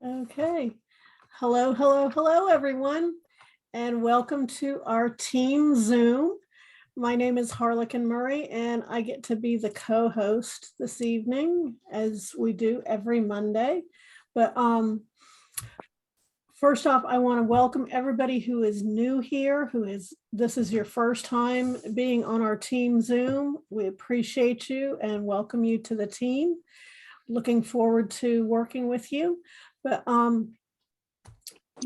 Okay. Hello, everyone, and welcome to our team Zoom. My name is Harlequin Murray, and I get to be the co-host this evening, as we do every Monday. But first off, I want to welcome everybody who is new here, this is your first time being on our team Zoom. We appreciate you and welcome you to the team. Looking forward to working with you. But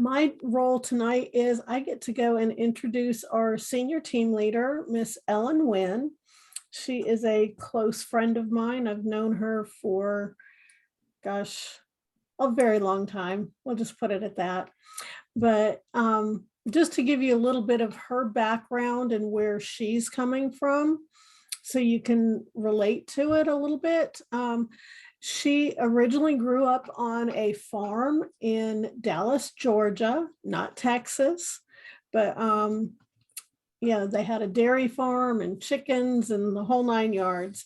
my role tonight is I get to go and introduce our senior team leader, Miss Ellen Winn. She is a close friend of mine. I've known her for, gosh, a very long time. We'll just put it at that. But just to give you a little bit of her background and where she's coming from, so you can relate to it a little bit. She originally grew up on a farm in Dallas, Georgia, not Texas, but yeah, they had a dairy farm and chickens and the whole 9 yards.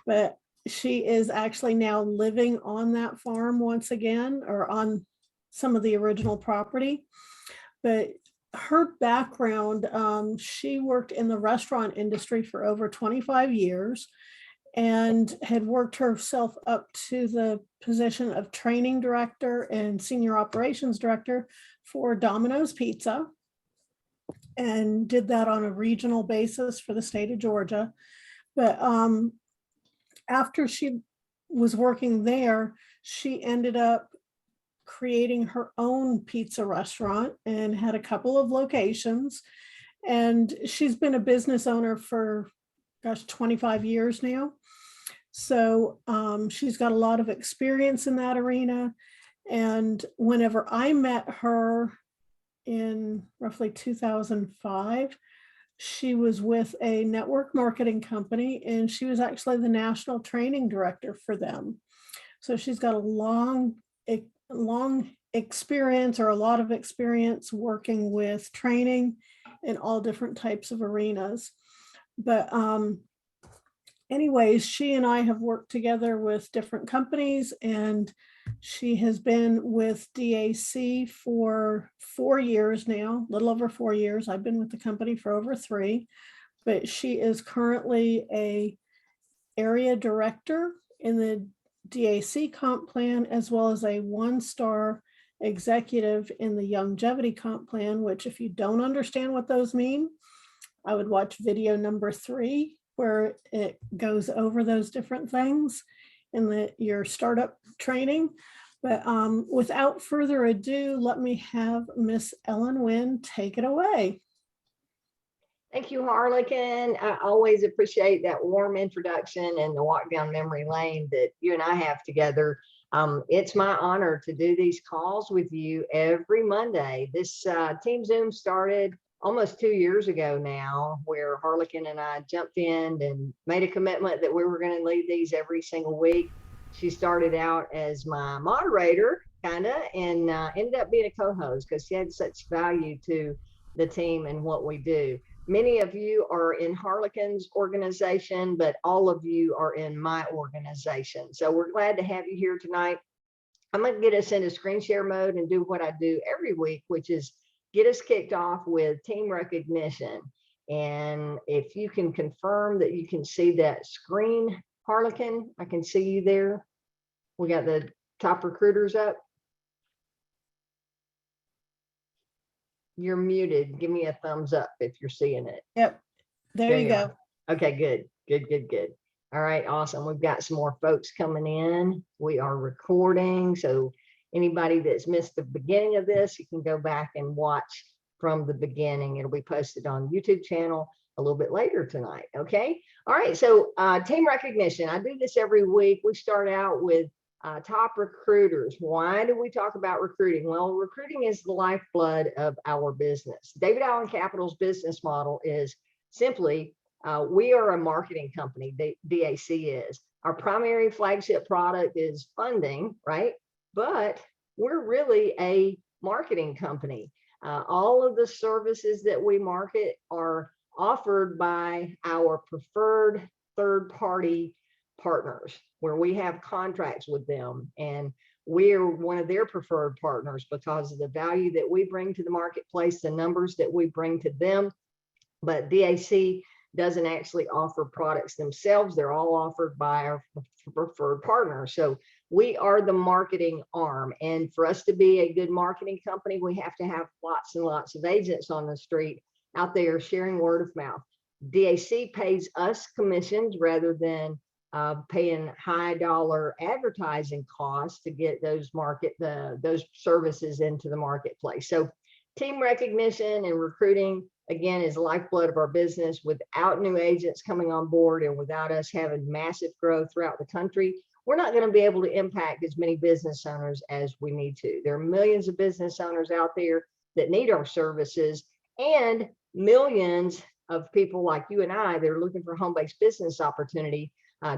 But she is actually now living on that farm once again, or on some of the original property. But her background, she worked in the restaurant industry for over 25 years. And had worked herself up to the position of training director and senior operations director for Domino's Pizza, and did that on a regional basis for the state of Georgia. But after she was working there, she ended up creating her own pizza restaurant and had a couple of locations. And she's been a business owner for, gosh, 25 years now. So she's got a lot of experience in that arena. And whenever I met her in roughly 2005, she was with a network marketing company, and she was actually the national training director for them. So she's got a long experience, or a lot of experience, working with training in all different types of arenas. But anyways, she and I have worked together with different companies, and she has been with DAC for 4 years now, a little over 4 years. I've been with the company for over 3, but she is currently a area director in the DAC comp plan, as well as a 1-star executive in the longevity comp plan, which, if you don't understand what those mean, I would watch video number 3, where it goes over those different things in your startup training. But without further ado, let me have Miss Ellen Winn take it away. Thank you, Harlequin. I always appreciate that warm introduction and the walk down memory lane that you and I have together. It's my honor to do these calls with you every Monday. This Team Zoom started almost 2 years ago now, where Harlequin and I jumped in and made a commitment that we were going to lead these every single week. She started out as my moderator, kind of, and ended up being a co-host because she had such value to the team and what we do. Many of you are in Harlequin's organization, but all of you are in my organization. So we're glad to have you here tonight. I'm going to get us into screen share mode and do what I do every week, which is get us kicked off with team recognition. And if you can confirm that you can see that screen, Harlequin, I can see you there. We got the top recruiters up. You're muted. Give me a thumbs up if you're seeing it. Yep, there you go. Okay, good. All right, awesome. We've got some more folks coming in. We are recording, so anybody that's missed the beginning of this, you can go back and watch from the beginning. It'll be posted on YouTube channel a little bit later tonight. Okay. All right. So team recognition. I do this every week. We start out with top recruiters. Why do we talk about recruiting? Well, recruiting is the lifeblood of our business. David Allen Capital's business model is simply, we are a marketing company. DAC is. Our primary flagship product is funding, right? But we're really a marketing company. All of the services that we market are offered by our preferred third-party partners where we have contracts with them, and we're one of their preferred partners because of the value that we bring to the marketplace, the numbers that we bring to them. But DAC doesn't actually offer products themselves. They're all offered by our preferred partners. So we are the marketing arm. And for us to be a good marketing company, we have to have lots and lots of agents on the street out there sharing word of mouth. DAC pays us commissions rather than paying high dollar advertising costs to get those services into the marketplace. So team recognition and recruiting, again, is the lifeblood of our business. Without new agents coming on board and without us having massive growth throughout the country, we're not going to be able to impact as many business owners as we need to. There are millions of business owners out there that need our services, and millions of people like you and I that are looking for home-based business opportunity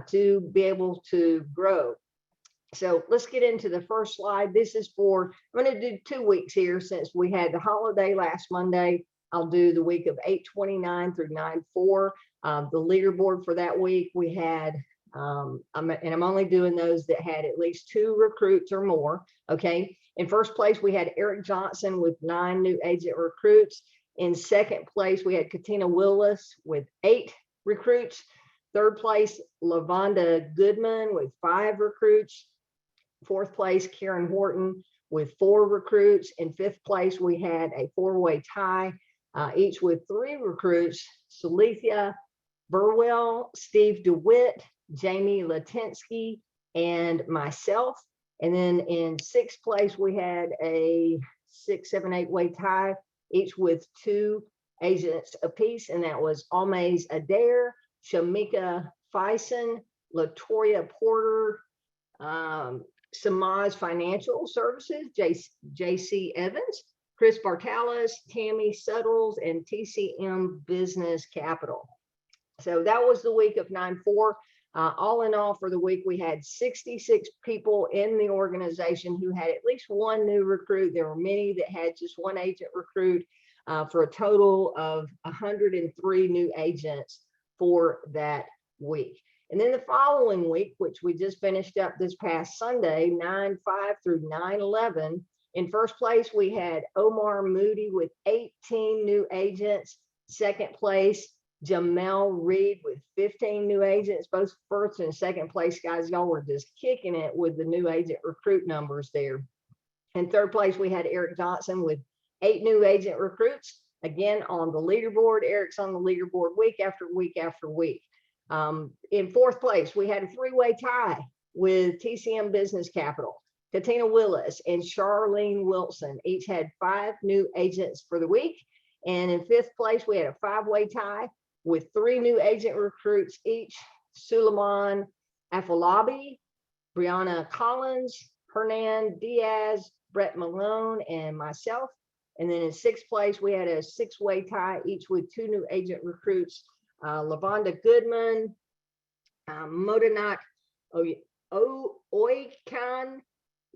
to be able to grow. So let's get into the first slide. This is for, I'm going to do 2 weeks here since we had the holiday last Monday. I'll do the week of 8/29 through 9/4. The leaderboard for that week, we had, and I'm only doing those that had at least 2 recruits or more. Okay. In first place, we had Eric Johnson with 9 new agent recruits. In second place, we had Katina Willis with 8 recruits. Third place, Lavonda Goodman with 5 recruits. Fourth place, Karen Horton with 4 recruits. In fifth place, we had a 4-way tie, each with 3 recruits: Salithia Burwell, Steve DeWitt, Jamie Latinsky, and myself. And then in sixth place, we had a 6, 7, 8-way tie, each with 2 agents apiece, and that was Almaze Adair, Shamika Fison, Latoya Porter, Samaj Financial Services, JC Evans, Chris Bartalis, Tammy Suttles, and TCM Business Capital. So that was the week of 9/4. All in all, for the week, we had 66 people in the organization who had at least 1 new recruit. There were many that had just 1 agent recruit, for a total of 103 new agents for that week. And then the following week, which we just finished up this past Sunday, 9/5 through 9/11, in first place, we had Omar Moody with 18 new agents. Second place, Jamel Reed with 15 new agents. Both first and second place guys, y'all were just kicking it with the new agent recruit numbers there. In third place, we had Eric Johnson with 8 new agent recruits. Again, on the leaderboard, Eric's on the leaderboard week after week after week. In fourth place, we had a 3-way tie with TCM Business Capital. Katina Willis and Charlene Wilson each had 5 new agents for the week. And in fifth place, we had a 5-way tie with 3 new agent recruits each: Suleiman Afolabi, Brianna Collins, Hernan Diaz, Brett Malone, and myself. And then in sixth place, we had a 6-way tie, each with 2 new agent recruits: Lavonda Goodman, Modanak Oikan,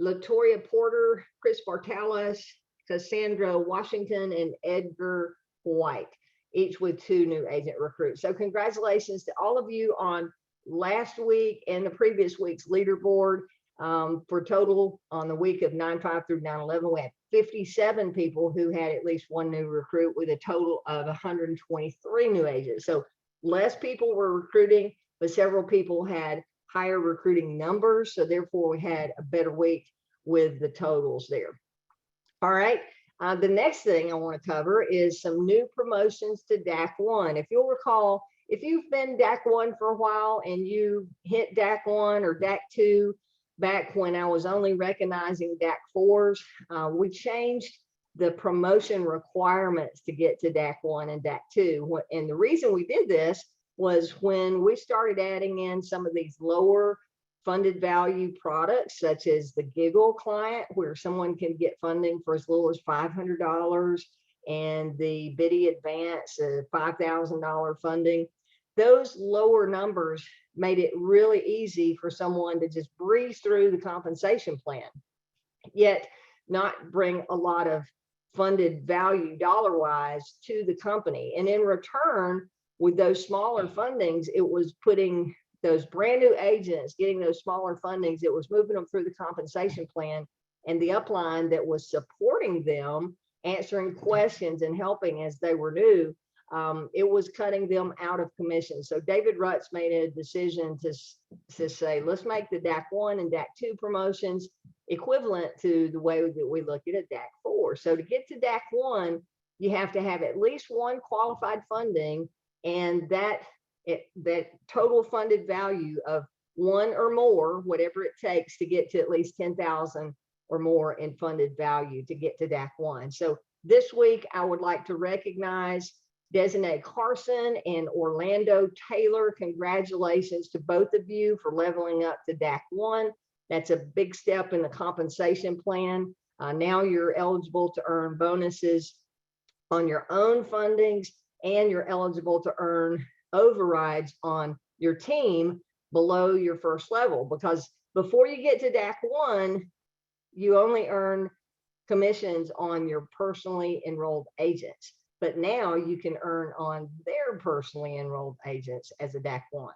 Latoya Porter, Chris Bartalis, Cassandra Washington, and Edgar White, each with 2 new agent recruits. So congratulations to all of you on last week and the previous week's leaderboard. For total on the week of 9/5 through 9/11, we had 57 people who had at least 1 new recruit, with a total of 123 new agents. So less people were recruiting, but several people had higher recruiting numbers. So therefore, we had a better week with the totals there. All right. The next thing I want to cover is some new promotions to DAC 1. If you'll recall, if you've been DAC 1 for a while and you hit DAC 1 or DAC 2, back when I was only recognizing DAC 4s, we changed the promotion requirements to get to DAC 1 and DAC 2. And the reason we did this was when we started adding in some of these lower funded value products, such as the Giggle client, where someone can get funding for as little as $500, and the Biddy Advance, $5,000 funding. Those lower numbers made it really easy for someone to just breeze through the compensation plan, yet not bring a lot of funded value dollar-wise to the company. And in return, with those smaller fundings, it was putting those brand new agents, getting those smaller fundings, it was moving them through the compensation plan, and the upline that was supporting them, answering questions and helping as they were new, it was cutting them out of commission. So David Rutz made a decision to say, let's make the DAC 1 and DAC 2 promotions equivalent to the way that we look at a DAC 4. So to get to DAC 1, you have to have at least one qualified funding, and that total funded value of one or more, whatever it takes to get to at least 10,000 or more in funded value to get to DAC 1. So this week, I would like to recognize Designate Carson and Orlando Taylor. Congratulations to both of you for leveling up to DAC 1. That's a big step in the compensation plan. Now you're eligible to earn bonuses on your own fundings, and you're eligible to earn overrides on your team below your first level, because before you get to DAC 1, you only earn commissions on your personally enrolled agents. But now you can earn on their personally enrolled agents as a DAC 1.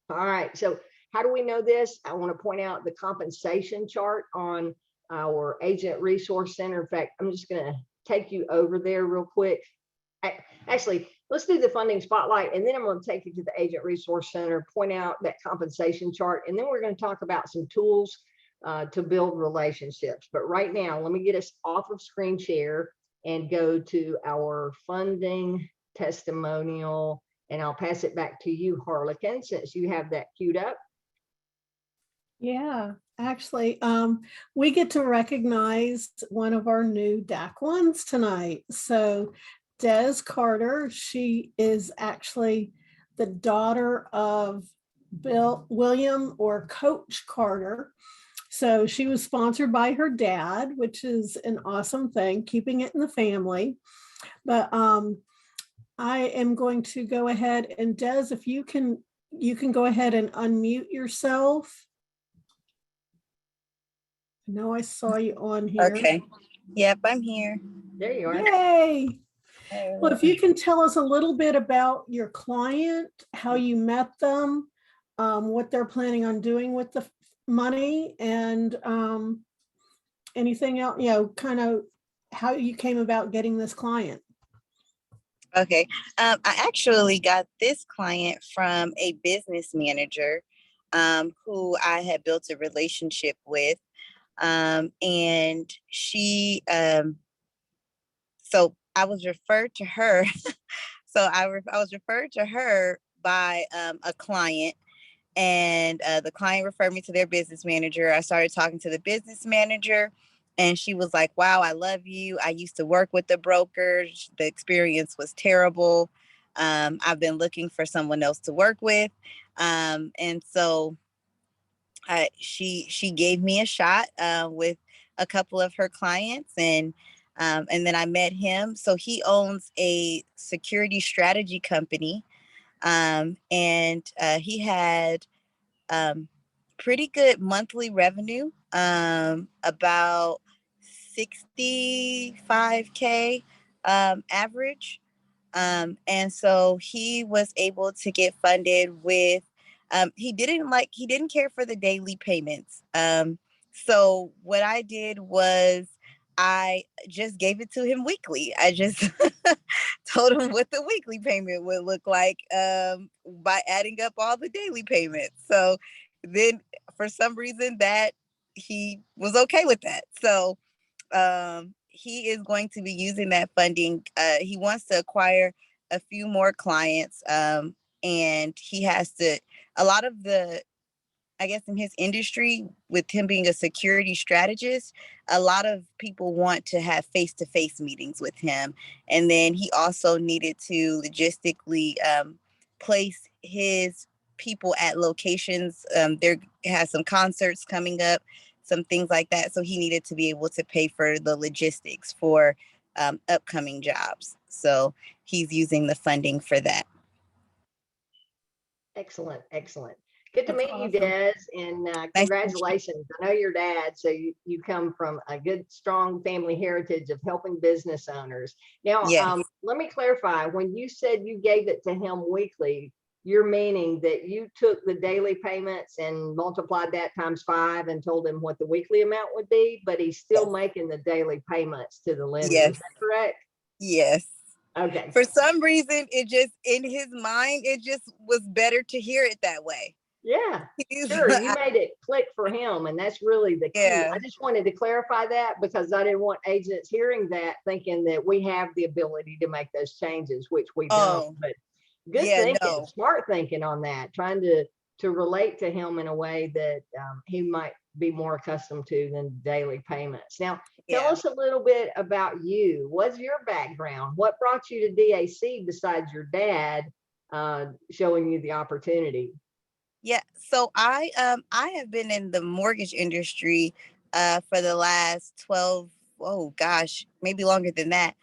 All right, so how do we know this? I want to point out the compensation chart on our Agent Resource Center. In fact, I'm just going to take you over there real quick. Actually, let's do the funding spotlight, and then I'm going to take you to the Agent Resource Center, point out that compensation chart, and then we're going to talk about some tools to build relationships. But right now, let me get us off of screen share and go to our funding testimonial, and I'll pass it back to you, Harlequin, since you have that queued up. Yeah, actually, we get to recognize one of our new DAC 1s tonight. So Des Carter, she is actually the daughter of William or Coach Carter. So she was sponsored by her dad, which is an awesome thing, keeping it in the family. But I am going to go ahead and Des, if you can go ahead and unmute yourself. I know I saw you on here. Okay. Yep, I'm here. There you are. Yay. Well, if you can tell us a little bit about your client, how you met them, what they're planning on doing with the money, and anything else, kind of how you came about getting this client. Okay. I actually got this client from a business manager who I had built a relationship with. And she, so I was referred to her. So I was referred to her by a client, and the client referred me to their business manager. I started talking to the business manager, and she was like, wow, I love you. I used to work with the brokers. The experience was terrible. I've been looking for someone else to work with. And so she gave me a shot with a couple of her clients, and then I met him. So he owns a security strategy company, and he had pretty good monthly revenue, about 65K average. And so he was able to get funded with, he didn't care for the daily payments. So what I did was I just gave it to him weekly. I just told him what the weekly payment would look like by adding up all the daily payments. So then for some reason that he was okay with that. So he is going to be using that funding. He wants to acquire a few more clients, and he has to, a lot of the, I guess in his industry, with him being a security strategist, a lot of people want to have face-to-face meetings with him. And then he also needed to logistically place his people at locations. There has some concerts coming up, some things like that. So he needed to be able to pay for the logistics for upcoming jobs. So he's using the funding for that. Excellent, excellent. Good to That's meet you, awesome. Des, and Nice to meet you. congratulations. I know your dad, so you come from a good, strong family heritage of helping business owners. Now, Yes. let me clarify. When you said you gave it to him weekly, you're meaning that you took the daily payments and multiplied that times 5 and told him what the weekly amount would be, but he's still Yes. making the daily payments to the lender. Yes. Is that correct? Yes. Okay. For some reason, it just in his mind, it just was better to hear it that way. Yeah, He's sure. You like, made it click for him, and that's really the key. yeah. I just wanted to clarify that because I didn't want agents hearing that thinking that we have the ability to make those changes, which we don't. Oh, But good yeah, thinking, no. smart thinking on that, trying to relate to him in a way that he might be more accustomed to than daily payments. Now, tell Yeah. us a little bit about you. What's your background? What brought you to DAC besides your dad showing you the opportunity? Yeah. So I have been in the mortgage industry for the last 12, oh gosh, maybe longer than that.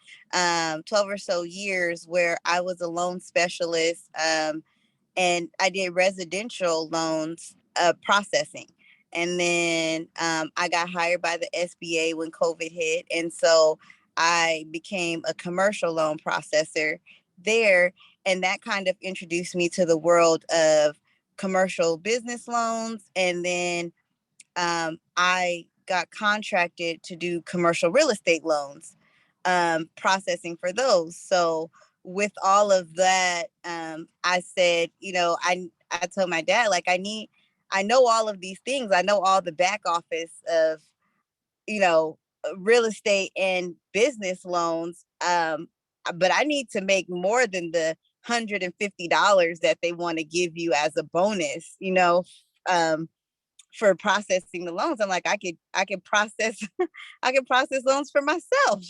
12 or so years where I was a loan specialist. And I did residential loans processing. And then I got hired by the SBA when COVID hit. And so I became a commercial loan processor there. And that kind of introduced me to the world of commercial business loans. And then I got contracted to do commercial real estate loans, processing for those. So with all of that, I said, I told my dad, like, I know all of these things. I know all the back office of, real estate and business loans. But I need to make more than the $150 that they want to give you as a bonus, um, for processing the loans. I'm like, I could process, I can process loans for myself.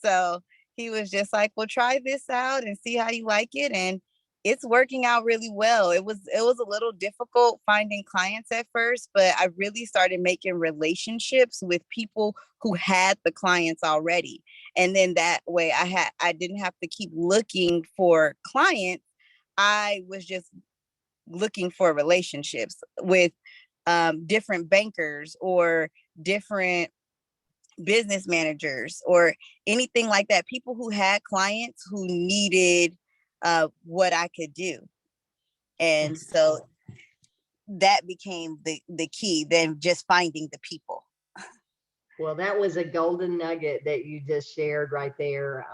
So he was just like, well, try this out and see how you like it. And it's working out really well. It was a little difficult finding clients at first, but I really started making relationships with people who had the clients already. And then that way I didn't have to keep looking for clients. I was just looking for relationships with different bankers or different business managers or anything like that. People who had clients who needed what I could do. And so that became the key, then just finding the people. Well, that was a golden nugget that you just shared right there.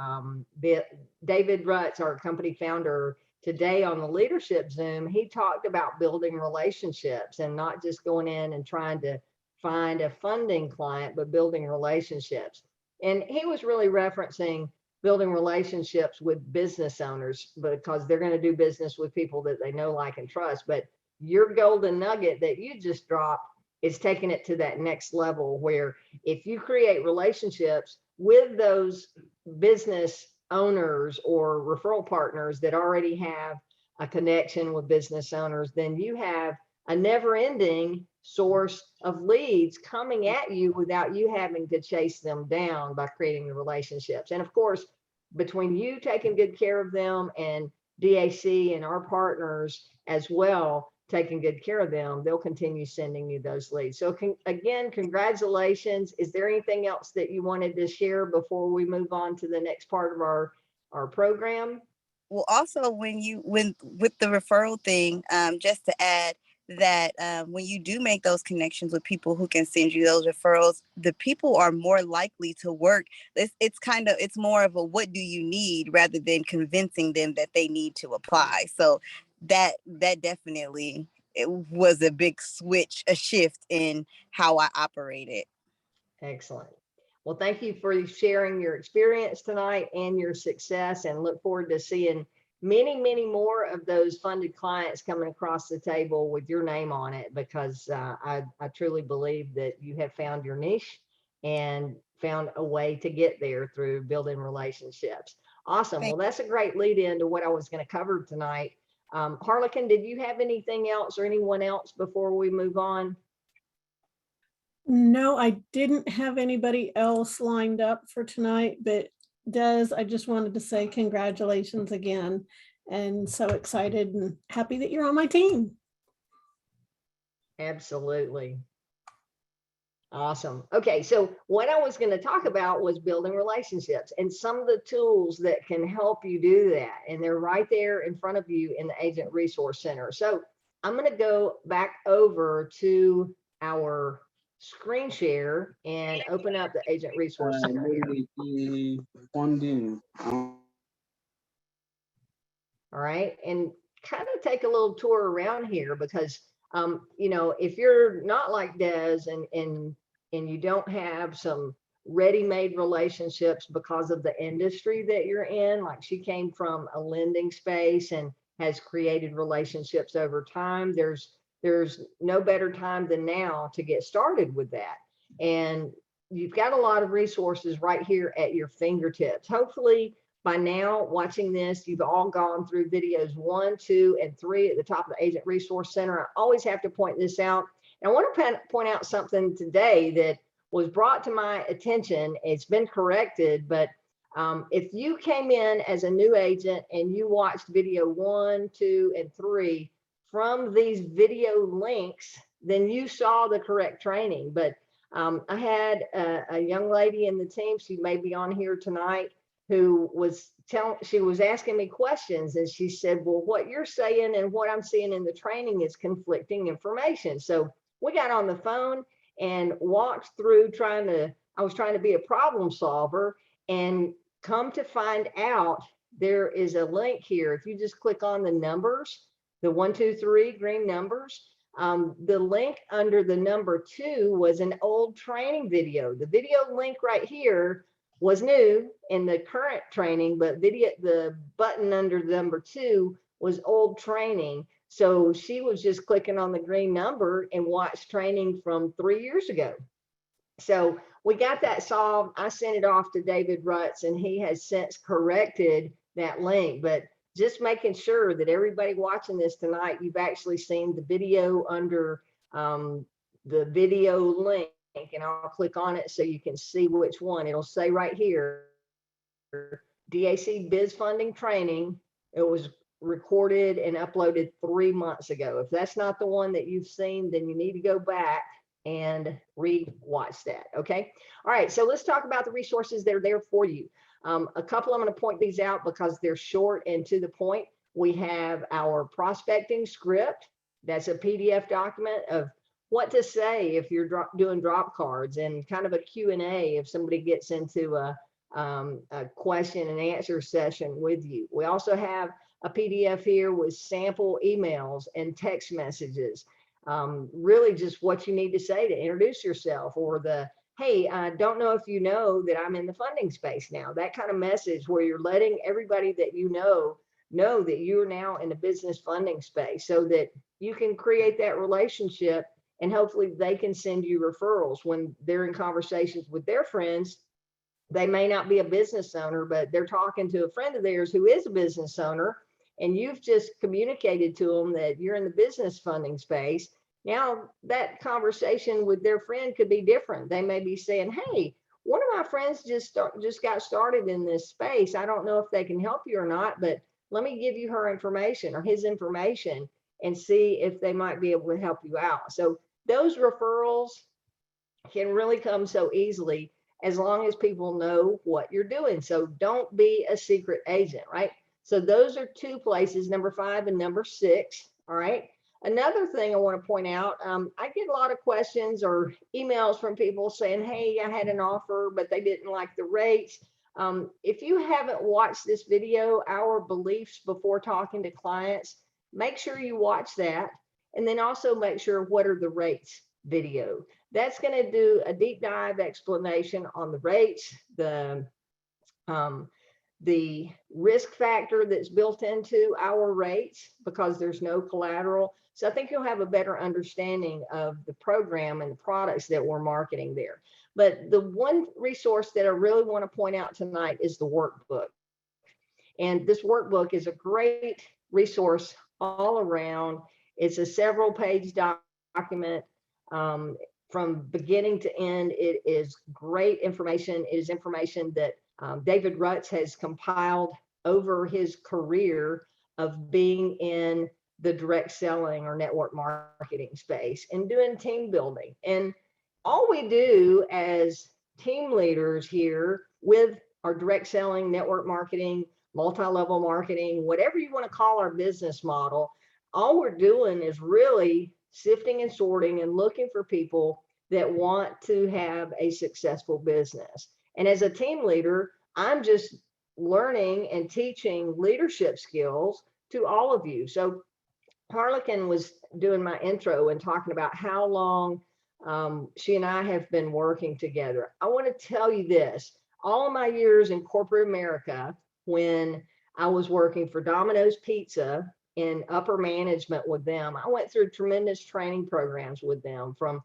David Rutz, our company founder, today on the leadership Zoom, he talked about building relationships and not just going in and trying to find a funding client, but building relationships. And he was really referencing building relationships with business owners because they're going to do business with people that they know, like, and trust. But your golden nugget that you just dropped is taking it to that next level where if you create relationships with those business owners or referral partners that already have a connection with business owners, then you have a never-ending source of leads coming at you without you having to chase them down by creating the relationships. And of course, between you taking good care of them and DAC and our partners as well, taking good care of them, they'll continue sending you those leads. So again, congratulations. Is there anything else that you wanted to share before we move on to the next part of our program? Well, also when with the referral thing, just to add that when you do make those connections with people who can send you those referrals, the people are more likely to work. It's more of a what do you need rather than convincing them that they need to apply. So that definitely, it was a big switch, a shift in how I operated. Excellent. Well, thank you for sharing your experience tonight and your success, and look forward to seeing many, many more of those funded clients coming across the table with your name on it, because I truly believe that you have found your niche and found a way to get there through building relationships. Awesome. Well, that's a great lead into what I was going to cover tonight. Harlequin, did you have anything else or anyone else before we move on? No, I didn't have anybody else lined up for tonight, but Des, I just wanted to say congratulations again, and so excited and happy that you're on my team. Absolutely. Awesome. Okay, so what I was going to talk about was building relationships and some of the tools that can help you do that. And they're right there in front of you in the Agent Resource Center. So I'm going to go back over to our screen share and open up the Agent Resource Center here. Funding. All right, and kind of take a little tour around here because you know, if you're not like Des and you don't have some ready-made relationships because of the industry that you're in, like she came from a lending space and has created relationships over time, there's no better time than now to get started with that. And you've got a lot of resources right here at your fingertips. Hopefully by now, watching this, you've all gone through videos 1, 2, and 3 at the top of the Agent Resource Center. I always have to point this out. And I want to point out something today that was brought to my attention. It's been corrected, but if you came in as a new agent and you watched video 1, 2, and 3 from these video links, then you saw the correct training. But I had a young lady in the team, she may be on here tonight, who was she was asking me questions, and she said, well, what you're saying and what I'm seeing in the training is conflicting information. So we got on the phone and walked through I was trying to be a problem solver, and come to find out there is a link here. If you just click on the numbers, the 1, 2, 3 green numbers, the link under the number 2 was an old training video. The video link right here was new in the current training, but the button under the number 2 was old training. So she was just clicking on the green number and watched training from 3 years ago. So we got that solved. I sent it off to David Rutz, and he has since corrected that link. But just making sure that everybody watching this tonight, you've actually seen the video under the video link. And I'll click on it so you can see which one. It'll say right here, DAC Biz Funding Training. It was recorded and uploaded 3 months ago. If that's not the one that you've seen, then you need to go back and re-watch that. Okay. All right. So let's talk about the resources that are there for you. A couple, I'm going to point these out because they're short and to the point. We have our prospecting script. That's a PDF document of what to say if you're doing drop cards, and kind of a Q&A if somebody gets into a question and answer session with you. We also have a PDF here with sample emails and text messages. Really just what you need to say to introduce yourself, or the, hey, I don't know if you know that I'm in the funding space now. That kind of message where you're letting everybody that you know that you're now in the business funding space, so that you can create that relationship, and hopefully they can send you referrals when they're in conversations with their friends. They may not be a business owner, but they're talking to a friend of theirs who is a business owner, and you've just communicated to them that you're in the business funding space. Now that conversation with their friend could be different. They may be saying, hey, one of my friends just got started in this space. I don't know if they can help you or not, but let me give you her information or his information and see if they might be able to help you out. So those referrals can really come so easily as long as people know what you're doing. So don't be a secret agent, right? So those are 2 places, number 5 and number 6. All right. Another thing I want to point out, I get a lot of questions or emails from people saying, hey, I had an offer, but they didn't like the rates. If you haven't watched this video, Our Beliefs Before Talking to Clients, make sure you watch that. And then also make sure what are the rates video. That's going to do a deep dive explanation on the rates, the risk factor that's built into our rates because there's no collateral. So I think you'll have a better understanding of the program and the products that we're marketing there. But the one resource that I really want to point out tonight is the workbook. And this workbook is a great resource all around. It's a several page document from beginning to end. It is great information. It is information that David Rutz has compiled over his career of being in the direct selling or network marketing space and doing team building. And all we do as team leaders here with our direct selling, network marketing, multi-level marketing, whatever you want to call our business model, all we're doing is really sifting and sorting and looking for people that want to have a successful business. And as a team leader, I'm just learning and teaching leadership skills to all of you. So Harlequin was doing my intro and talking about how long she and I have been working together. I want to tell you this, all of my years in corporate America, when I was working for Domino's Pizza in upper management with them, I went through tremendous training programs with them, from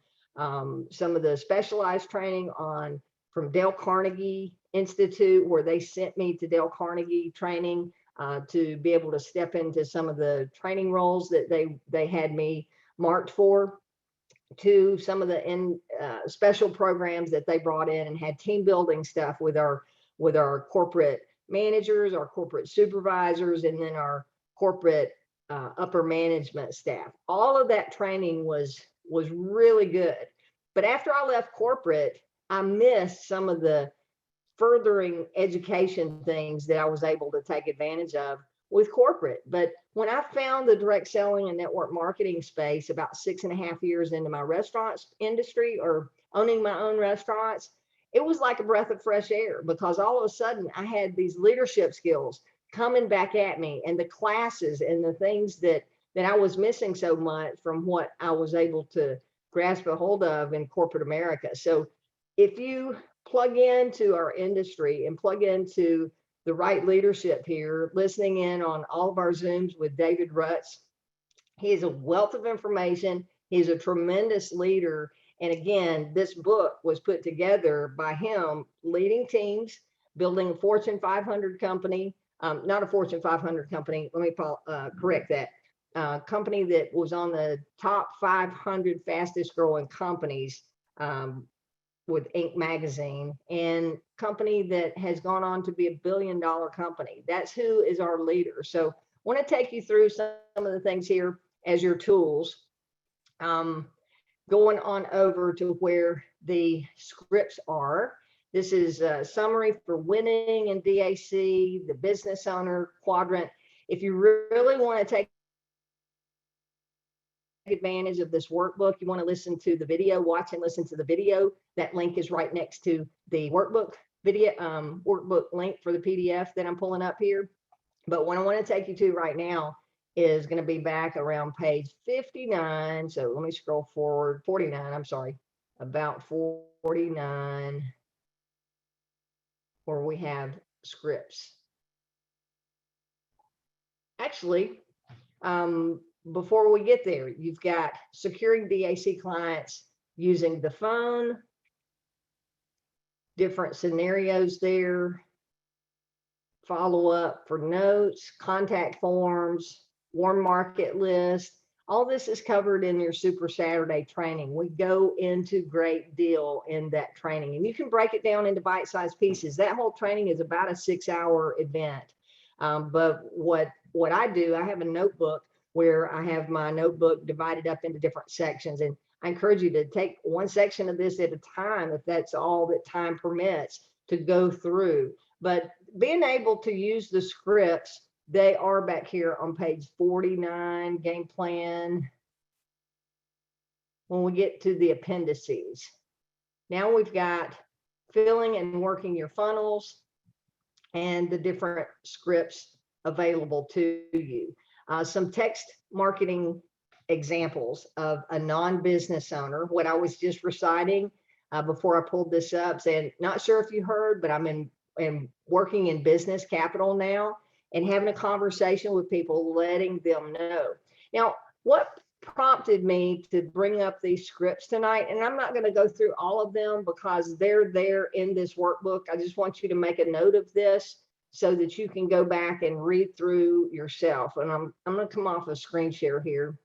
some of the specialized training on from Dale Carnegie Institute, where they sent me to Dale Carnegie training to be able to step into some of the training roles that they had me marked for, to some of the special programs that they brought in and had team building stuff with our corporate managers, our corporate supervisors, and then our corporate upper management staff. All of that training was really good. But after I left corporate, I missed some of the furthering education things that I was able to take advantage of with corporate. But when I found the direct selling and network marketing space about 6.5 years into my restaurants industry, or owning my own restaurants, it was like a breath of fresh air, because all of a sudden I had these leadership skills coming back at me, and the classes and the things that I was missing so much from what I was able to grasp a hold of in corporate America. So if you plug into our industry and plug into the right leadership here, listening in on all of our Zooms with David Rutz, he is a wealth of information. He's a tremendous leader. And again, this book was put together by him leading teams, building a Fortune 500 company, not a Fortune 500 company. Let me correct that. Company that was on the top 500 fastest growing companies with Inc. magazine, and company that has gone on to be $1 billion company. That's who is our leader. So I want to take you through some of the things here as your tools. Going on over to where the scripts are. This is a summary for winning in DAC, the business owner quadrant. If you really want to take advantage of this workbook, you want to listen to the video, watch and listen to the video. That link is right next to the workbook video, workbook link for the PDF that I'm pulling up here. But what I want to take you to right now is going to be back around page 59. So let me scroll forward, 49, I'm sorry, about 49, where we have scripts. Actually, before we get there, you've got securing DAC clients using the phone, different scenarios there, follow up for notes, contact forms, warm market list. All this is covered in your Super Saturday training. We go into great deal in that training, and you can break it down into bite-sized pieces. That whole training is about a 6-hour event. But what I do, I have a notebook where I have my notebook divided up into different sections. And I encourage you to take one section of this at a time, if that's all that time permits, to go through. But being able to use the scripts, they are back here on page 49, game plan. When we get to the appendices, now we've got filling and working your funnels and the different scripts available to you. Some text marketing examples of a non-business owner, what I was just reciting before I pulled this up, saying, not sure if you heard, but I'm working in business capital now, and having a conversation with people, letting them know. Now, what prompted me to bring up these scripts tonight, and I'm not going to go through all of them because they're there in this workbook. I just want you to make a note of this so that you can go back and read through yourself. And I'm going to come off a screen share here.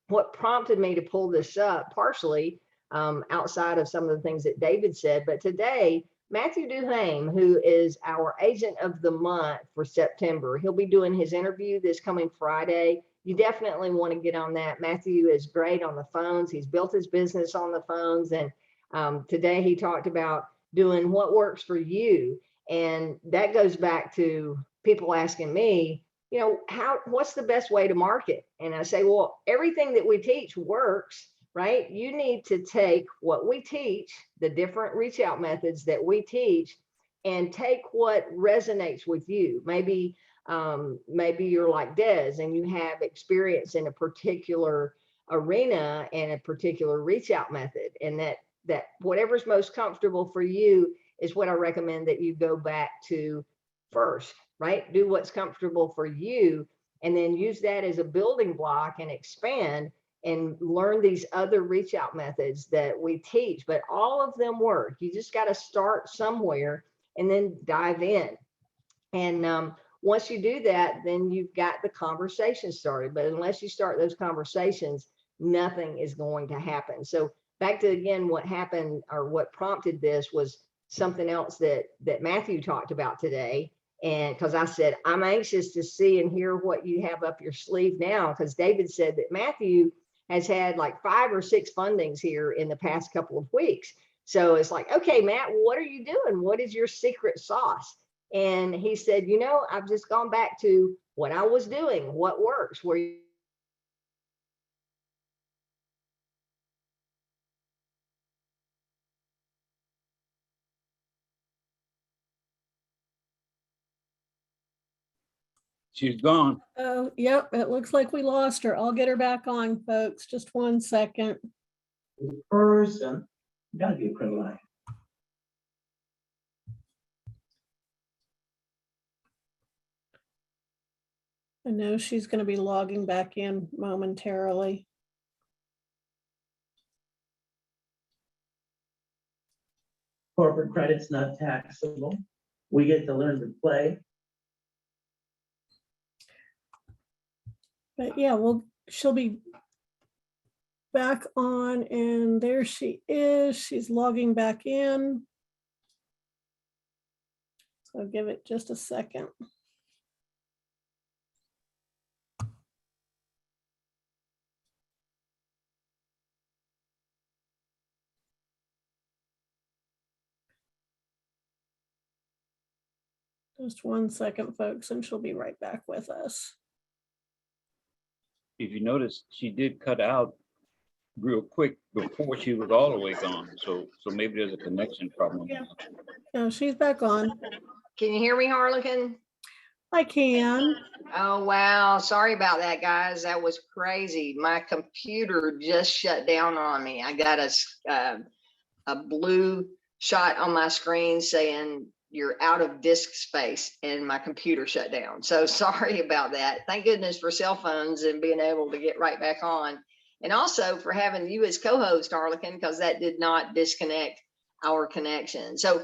What prompted me to pull this up, partially outside of some of the things that David said, but today, Matthew Duhame, who is our agent of the month for September, he'll be doing his interview this coming Friday you definitely want to get on that. Matthew is great on the phones. He's built his business on the phones. And today he talked about doing what works for you. And that goes back to people asking me, you know, what's the best way to market? And I say, well, everything that we teach works, right? You need to take what we teach, the different reach out methods that we teach, and take what resonates with you. Maybe you're like Des and you have experience in a particular arena and a particular reach out method, and that whatever's most comfortable for you is what I recommend that you go back to first, right? Do what's comfortable for you, and then use that as a building block and expand and learn these other reach out methods that we teach. But all of them work. You just got to start somewhere and then dive in. And once you do that, then you've got the conversation started. But unless you start those conversations, nothing is going to happen. So back to, again, what happened or what prompted this was something else that Matthew talked about today. And because I said, I'm anxious to see and hear what you have up your sleeve now, because David said that Matthew has had like 5 or 6 fundings here in the past couple of weeks. So it's like, okay, Matt, what are you doing? What is your secret sauce? And he said, you know, I've just gone back to what I was doing, what works, where you She's gone. Oh, yep, it looks like we lost her. I'll get her back on, folks. Just 1 second. Person, gotta be a criminal. I know she's going to be logging back in momentarily. Corporate credit's not taxable. We get to learn to play. But yeah, she'll be back on, and there she is. She's logging back in. So give it just a second. Just 1 second, folks, and she'll be right back with us. If you notice, she did cut out real quick before she was all the way gone. So maybe there's a connection problem. Yeah. No, she's back on. can you hear me, Harlequin? I can. Oh, wow. Sorry about that, guys. That was crazy. My computer just shut down on me. I got a blue shot on my screen saying you're out of disk space, and my computer shut down. So sorry about that. Thank goodness for cell phones and being able to get right back on. And also for having you as co-host, Harlequin, because that did not disconnect our connection. So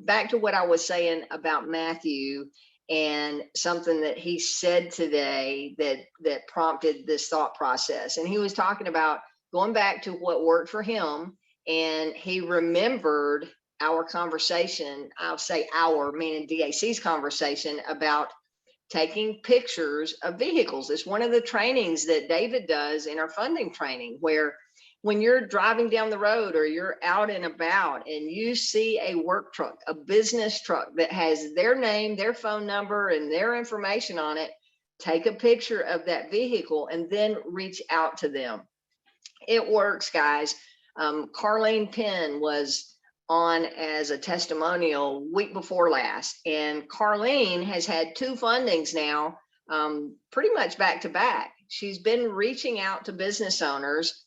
back to what I was saying about Matthew and something that he said today that prompted this thought process. And he was talking about going back to what worked for him, and he remembered our conversation, I'll say our, meaning DAC's conversation about taking pictures of vehicles. It's one of the trainings that David does in our funding training, where when you're driving down the road or you're out and about and you see a work truck, a business truck that has their name, their phone number, and their information on it, take a picture of that vehicle and then reach out to them. It works, guys. Carlene Penn was on as a testimonial week before last, and Carlene has had 2 fundings now, pretty much back to back. She's been reaching out to business owners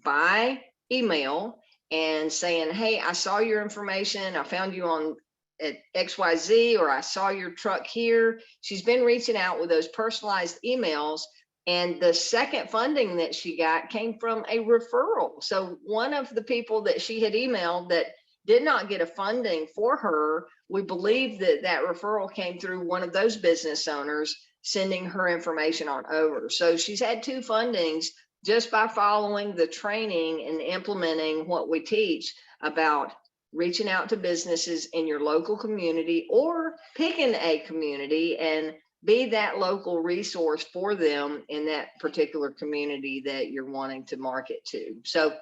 by email and saying, hey, I saw your information, I found you on at XYZ, or I saw your truck here. She's been reaching out with those personalized emails. And the second funding that she got came from a referral. So one of the people that she had emailed that did not get a funding for her, we believe that referral came through one of those business owners sending her information on over. So she's had 2 fundings just by following the training and implementing what we teach about reaching out to businesses in your local community, or picking a community and be that local resource for them in that particular community that you're wanting to market to. So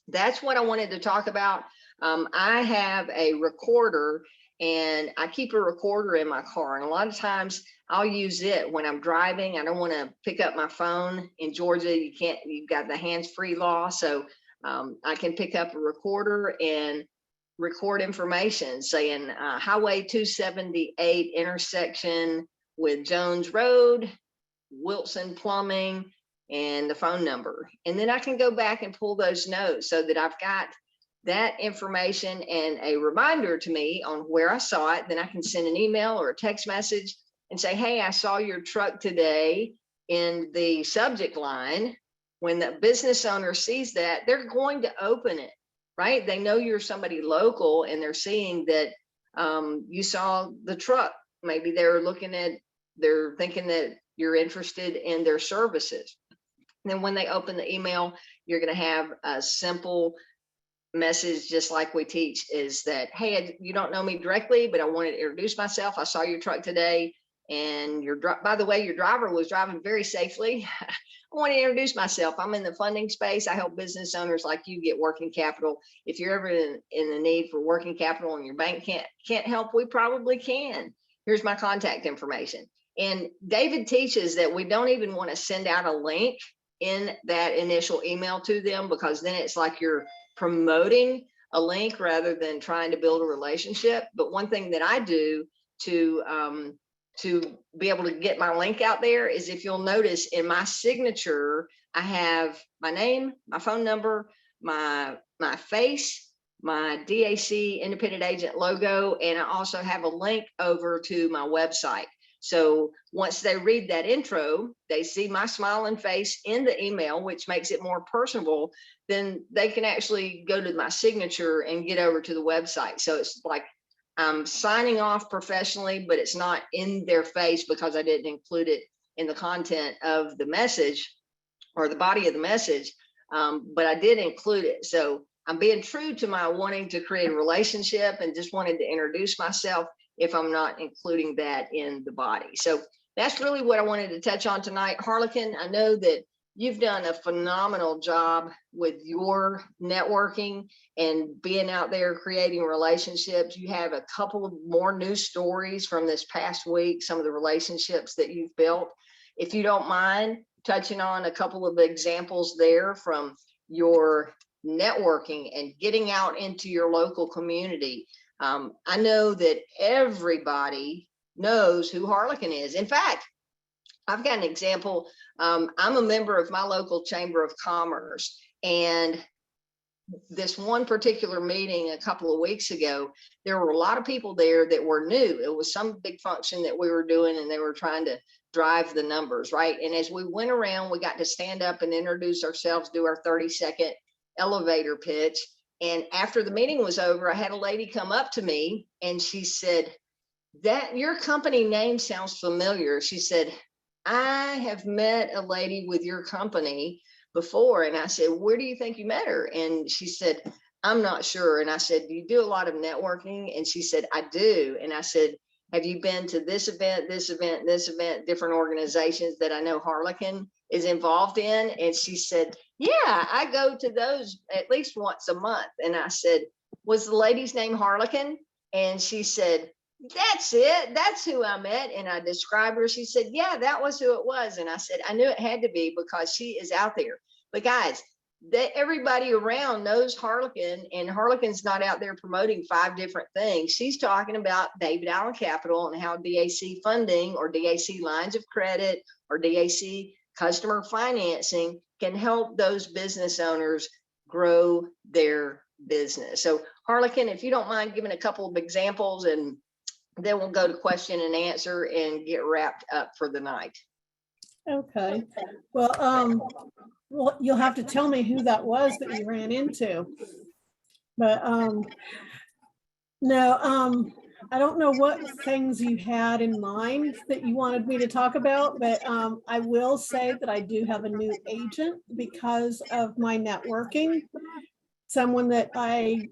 that's what I wanted to talk about. I have a recorder, and I keep a recorder in my car. And a lot of times I'll use it when I'm driving. I don't want to pick up my phone. In Georgia, you can't, you've got the hands-free law. So I can pick up a recorder and record information saying Highway 278 intersection with Jones Road, Wilson Plumbing, and the phone number. And then I can go back and pull those notes so that I've got that information and a reminder to me on where I saw it. Then I can send an email or a text message and say, hey, I saw your truck today in the subject line. When the business owner sees that, they're going to open it, right? They know you're somebody local and they're seeing that you saw the truck. Maybe they're thinking that you're interested in their services. And then when they open the email, you're going to have a simple message, just like we teach, is that, hey, you don't know me directly, but I wanted to introduce myself. I saw your truck today, and by the way, your driver was driving very safely. I want to introduce myself. I'm in the funding space. I help business owners like you get working capital. If you're ever in the need for working capital and your bank can't help, we probably can. Here's my contact information. And David teaches that we don't even want to send out a link in that initial email to them, because then it's like you're promoting a link rather than trying to build a relationship. But one thing that I do to be able to get my link out there is, if you'll notice in my signature, I have my name, my phone number, my face, my DAC independent agent logo, and I also have a link over to my website. So once they read that intro, they see my smiling face in the email, which makes it more personable. Then they can actually go to my signature and get over to the website. So it's like I'm signing off professionally, but it's not in their face because I didn't include it in the content of the message or the body of the message, but I did include it. So I'm being true to my wanting to create a relationship and just wanted to introduce myself if I'm not including that in the body. So that's really what I wanted to touch on tonight. Harlequin, I know that you've done a phenomenal job with your networking and being out there creating relationships. You have a couple of more news stories from this past week, some of the relationships that you've built. If you don't mind touching on a couple of examples there from your networking and getting out into your local community. I know that everybody knows who Harlequin is. In fact, I've got an example. I'm a member of my local Chamber of Commerce, and this one particular meeting a couple of weeks ago, there were a lot of people there that were new. It was some big function that we were doing, and they were trying to drive the numbers, right? And as we went around, we got to stand up and introduce ourselves, do our 30-second elevator pitch. And after the meeting was over, I had a lady come up to me and she said, "That your company name sounds familiar." She said, "I have met a lady with your company before." And I said, "Where do you think you met her?" And she said, "I'm not sure." And I said, "Do you do a lot of networking?" And she said, "I do." And I said, "Have you been to this event, this event, this event, different organizations that I know Harlequin is involved in?" And she said, "Yeah, I go to those at least once a month." And I said, "Was the lady's name Harlequin?" And she said, "That's it. That's who I met." And I described her. She said, "Yeah, that was who it was." And I said, "I knew it had to be because she is out there." But guys, everybody around knows Harlequin, and Harlequin's not out there promoting 5 different things. She's talking about David Allen Capital and how DAC funding or DAC lines of credit or DAC customer financing can help those business owners grow their business. So Harlequin, if you don't mind giving a couple of examples, and then we'll go to question and answer and get wrapped up for the night. Okay. Well, you'll have to tell me who that was that you ran into. But no, I don't know what things you had in mind that you wanted me to talk about, but I will say that I do have a new agent because of my networking. Someone that I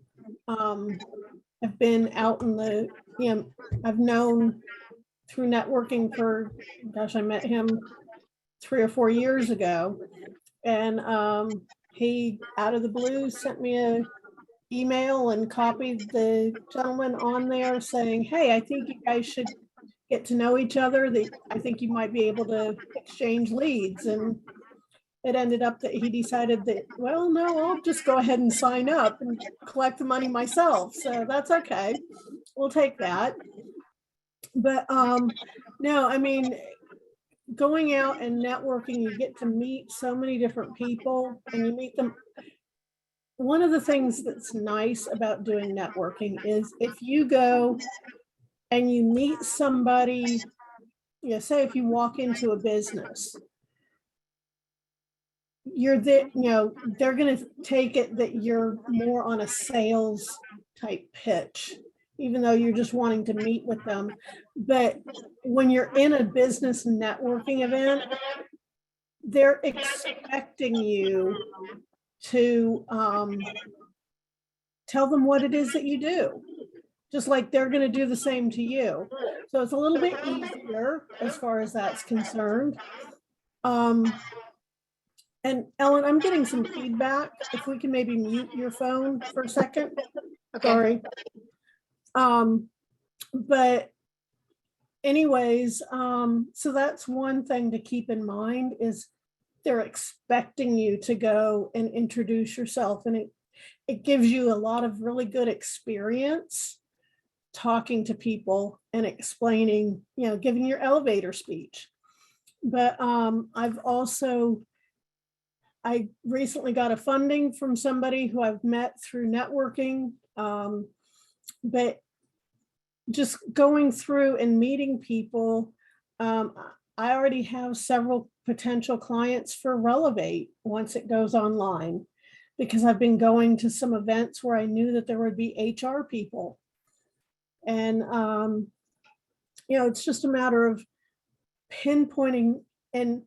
have been out in the, I've known through networking for, gosh, I met him 3 or 4 years ago. And he, out of the blue, sent me a email and copied the gentleman on there saying, hey, I think you guys should get to know each other. I think you might be able to exchange leads. And it ended up that he decided that, well, no, I'll just go ahead and sign up and collect the money myself. So that's okay. We'll take that. But no, I mean, going out and networking, you get to meet so many different people and you meet them. One of the things that's nice about doing networking is if you go and you meet somebody, you know, say if you walk into a business, you're there, you know, they're going to take it that you're more on a sales type pitch, even though you're just wanting to meet with them. But when you're in a business networking event, they're expecting you to tell them what it is that you do, just like they're going to do the same to you. So it's a little bit easier as far as that's concerned. And Ellen, I'm getting some feedback. If we can maybe mute your phone for a second. Okay. Sorry. But anyways, so that's one thing to keep in mind is they're expecting you to go and introduce yourself. And it gives you a lot of really good experience talking to people and explaining, you know, giving your elevator speech. But I recently got a funding from somebody who I've met through networking. But just going through and meeting people, I already have several potential clients for Relevate once it goes online, because I've been going to some events where I knew that there would be HR people. And, you know, it's just a matter of pinpointing, and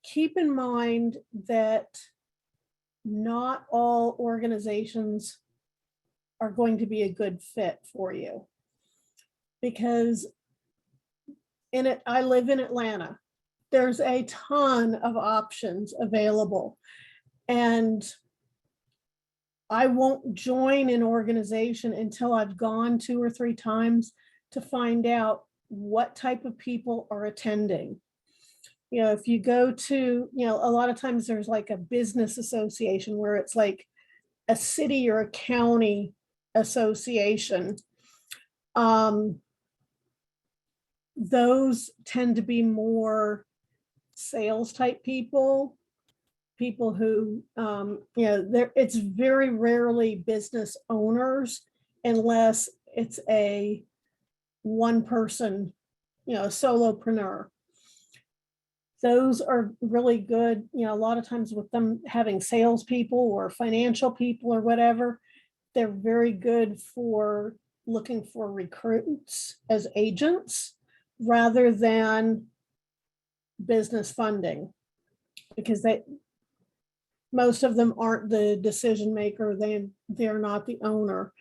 keep in mind that not all organizations are going to be a good fit for you. Because I live in Atlanta. There's a ton of options available. And I won't join an organization until I've gone 2 or 3 times to find out what type of people are attending. You know, if you go to, you know, a lot of times there's like a business association where it's like a city or a county association. Those tend to be more sales type people who, you know, it's very rarely business owners unless it's a one person, you know, a solopreneur. Those are really good, you know, a lot of times with them having salespeople or financial people or whatever, they're very good for looking for recruits as agents rather than business funding, because most of them aren't the decision maker. They're not the owner.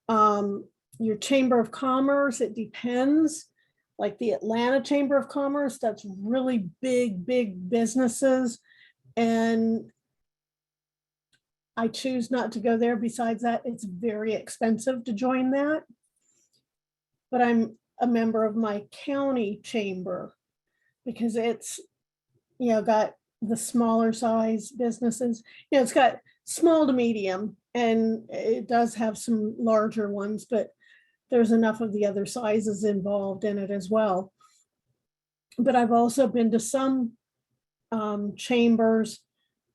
Your Chamber of Commerce, it depends. Like the Atlanta Chamber of Commerce, that's really big businesses. And I choose not to go there. Besides that, it's very expensive to join that. But I'm a member of my county chamber because it's, you know, got the smaller size businesses. You know, it's got small to medium, and it does have some larger ones, but there's enough of the other sizes involved in it as well. But I've also been to some chambers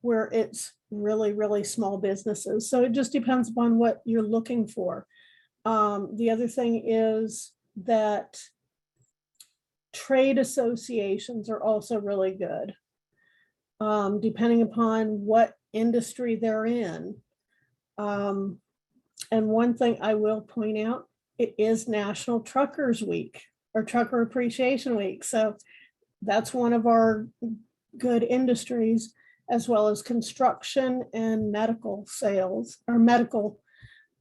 where it's really small businesses. So it just depends upon what you're looking for. The other thing is that trade associations are also really good, depending upon what industry they're in. And one thing I will point out, it is National Truckers Week or Trucker Appreciation Week. So that's one of our good industries, as well as construction and medical sales or medical.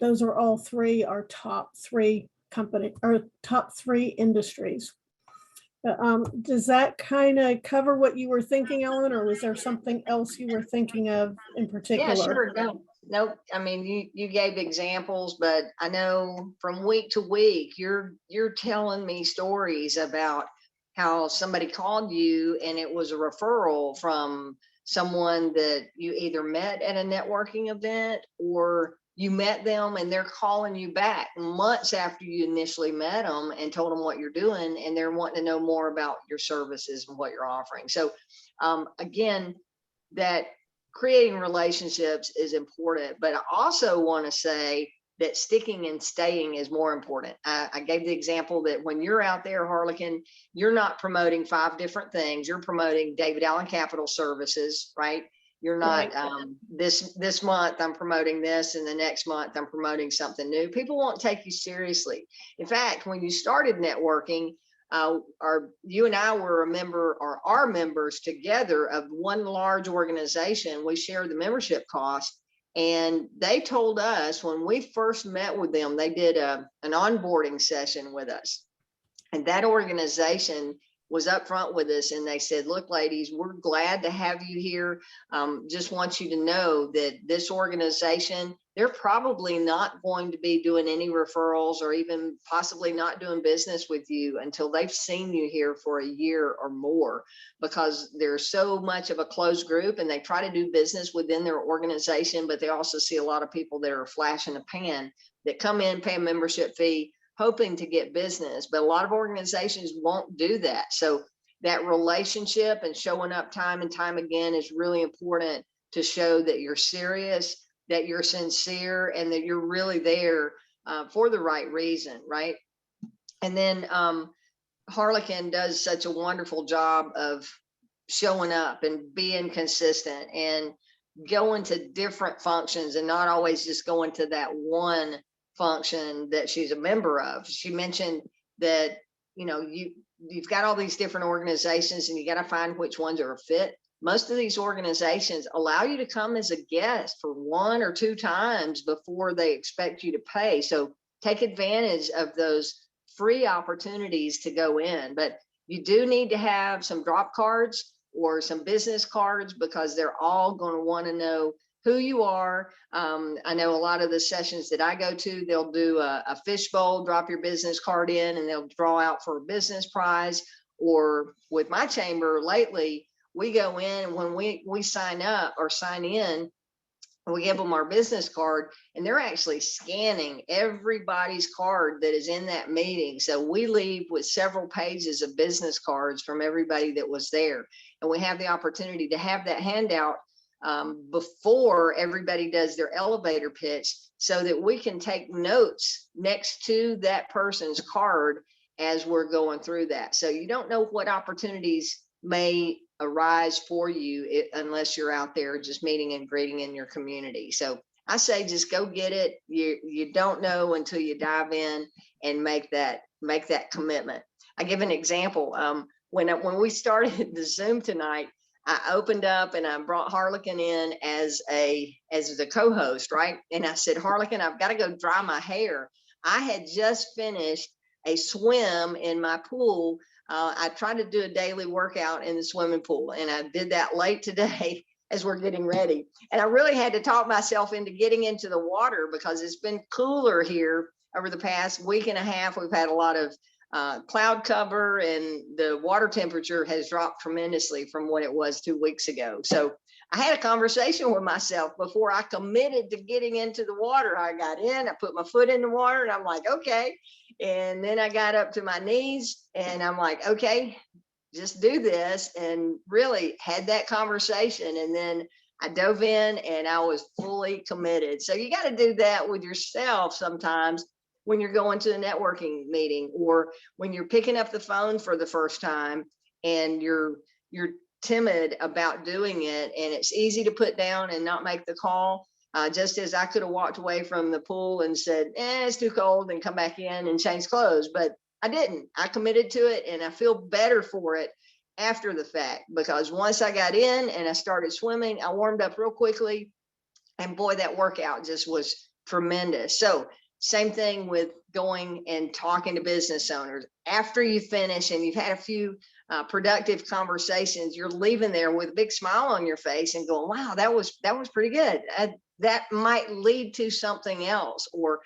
Those are all three our top 3 company or top 3 industries. But, does that kind of cover what you were thinking, Ellen, or was there something else you were thinking of in particular? Yeah, sure. No, I mean, you gave examples, but I know from week to week, you're telling me stories about how somebody called you and it was a referral from someone that you either met at a networking event or you met them and they're calling you back months after you initially met them and told them what you're doing, and they're wanting to know more about your services and what you're offering. So again, that creating relationships is important, but I also want to say that sticking and staying is more important. I gave the example that when you're out there, Harlequin, you're not promoting 5 different things. You're promoting David Allen Capital Services, right? You're not, Right. this month I'm promoting this and the next month I'm promoting something new. People won't take you seriously. In fact, when you started networking, you and I were a member, or are members together, of one large organization. We share the membership cost. And they told us when we first met with them, they did an onboarding session with us. And that organization was up front with us and they said, look, ladies, we're glad to have you here. Just want you to know that this organization, they're probably not going to be doing any referrals or even possibly not doing business with you until they've seen you here for a year or more, because they're so much of a closed group and they try to do business within their organization, but they also see a lot of people that are flash in the pan that come in, pay a membership fee, hoping to get business, but a lot of organizations won't do that. So that relationship and showing up time and time again is really important to show that you're serious, that you're sincere, and that you're really there for the right reason, right? And then Harlequin does such a wonderful job of showing up and being consistent and going to different functions and not always just going to that one function that she's a member of. She mentioned that, you know, you've got all these different organizations and you got to find which ones are a fit. Most of these organizations allow you to come as a guest for 1 or 2 times before they expect you to pay. So take advantage of those free opportunities to go in, but you do need to have some drop cards or some business cards, because they're all going to want to know who you are. I know a lot of the sessions that I go to, they'll do a fishbowl, drop your business card in, and they'll draw out for a business prize. Or with my chamber lately, we go in and when we sign up or sign in, we give them our business card and they're actually scanning everybody's card that is in that meeting. So we leave with several pages of business cards from everybody that was there. And we have the opportunity to have that handout before everybody does their elevator pitch, so that we can take notes next to that person's card as we're going through that. So you don't know what opportunities may arise for you unless you're out there just meeting and greeting in your community. So I say just go get it. You don't know until you dive in and make that commitment. I give an example. When we started the Zoom tonight, I opened up and I brought Harlequin in as the co-host, right? And I said, Harlequin, I've got to go dry my hair. I had just finished a swim in my pool. I tried to do a daily workout in the swimming pool, and I did that late today as we're getting ready. And I really had to talk myself into getting into the water because it's been cooler here over the past week and a half. We've had a lot of cloud cover and the water temperature has dropped tremendously from what it was 2 weeks ago. So I had a conversation with myself before I committed to getting into the water. I got in, I put my foot in the water and I'm like, okay. And then I got up to my knees and I'm like, okay, just do this, and really had that conversation. And then I dove in and I was fully committed. So you got to do that with yourself sometimes when you're going to a networking meeting or when you're picking up the phone for the first time and you're timid about doing it, and it's easy to put down and not make the call. Just as I could have walked away from the pool and said, it's too cold, and come back in and change clothes, but I didn't. I committed to it, and I feel better for it after the fact, because once I got in and I started swimming, I warmed up real quickly, and boy, that workout just was tremendous. So same thing with going and talking to business owners. After you finish and you've had a few productive conversations, you're leaving there with a big smile on your face and going, wow, that was pretty good. That might lead to something else. Or,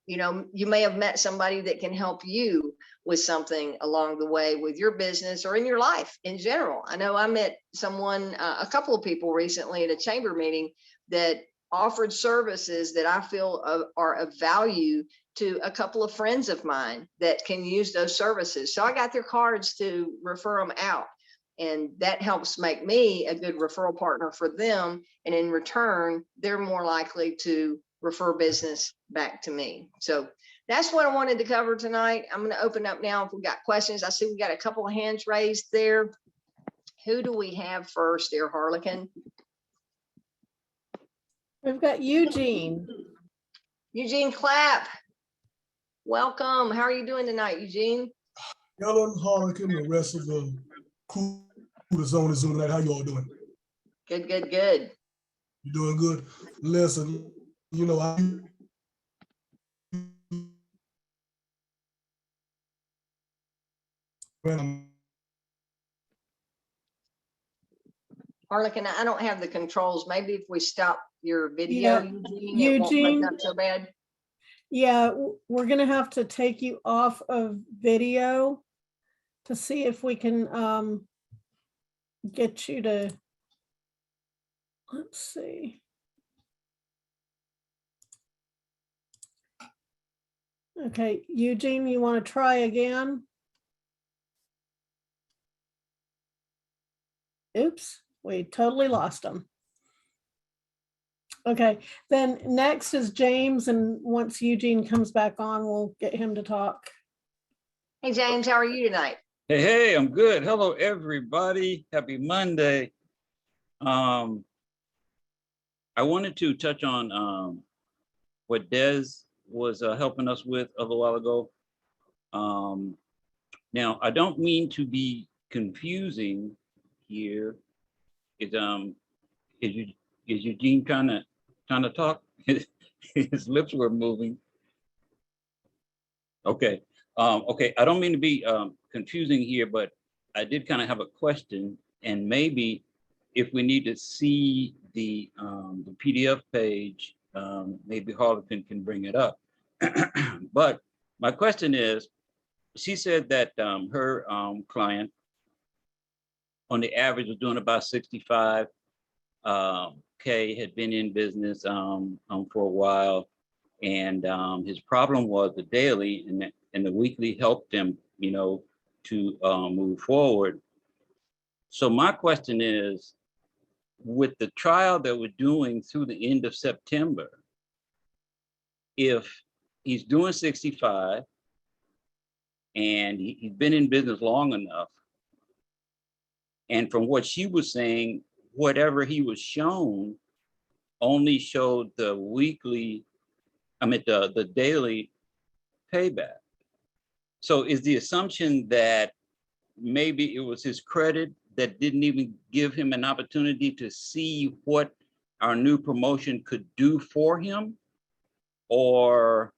you know, you may have met somebody that can help you with something along the way with your business or in your life in general. I know I met someone, a couple of people recently at a chamber meeting that offered services that I feel are of value to a couple of friends of mine that can use those services. So I got their cards to refer them out. And that helps make me a good referral partner for them. And in return, they're more likely to refer business back to me. So that's what I wanted to cover tonight. I'm going to open up now if we got questions. I see we got a couple of hands raised there. Who do we have first, dear Harlequin? We've got Eugene. Eugene Clapp. Welcome. How are you doing tonight, Eugene? Ellen, Harlequin, the rest of the crew that's on the Zoom tonight. How you all doing? Good, good, good. You doing good? Listen, you know, Harlequin, I don't have the controls. Maybe if we stop your video, Yeah, Eugene, it won't Eugene. pick up so bad. Yeah, we're gonna have to take you off of video to see if we can get you to, let's see. Okay, Eugene, you want to try again? Oops, we totally lost him. Okay, then next is James, and once Eugene comes back on, we'll get him to talk. Hey, James, how are you tonight? Hey, I'm good. Hello, everybody. Happy Monday. I wanted to touch on what Des was helping us with a little while ago. Now, I don't mean to be confusing here. Is Eugene trying to talk? His lips were moving. Okay. Okay. I don't mean to be confusing here, but I did kind of have a question, and maybe if we need to see the PDF page, maybe Harlequin can bring it up. But my question is, she said that her client on the average was doing about 65K, had been in business for a while, and his problem was the daily, and the weekly helped him, you know, to move forward. So my question is, with the trial that we're doing through the end of September, if he's doing 65 and he's been in business long enough, and from what she was saying, whatever he was shown only showed the weekly, the daily payback. So is the assumption that maybe it was his credit that didn't even give him an opportunity to see what our new promotion could do for him? Or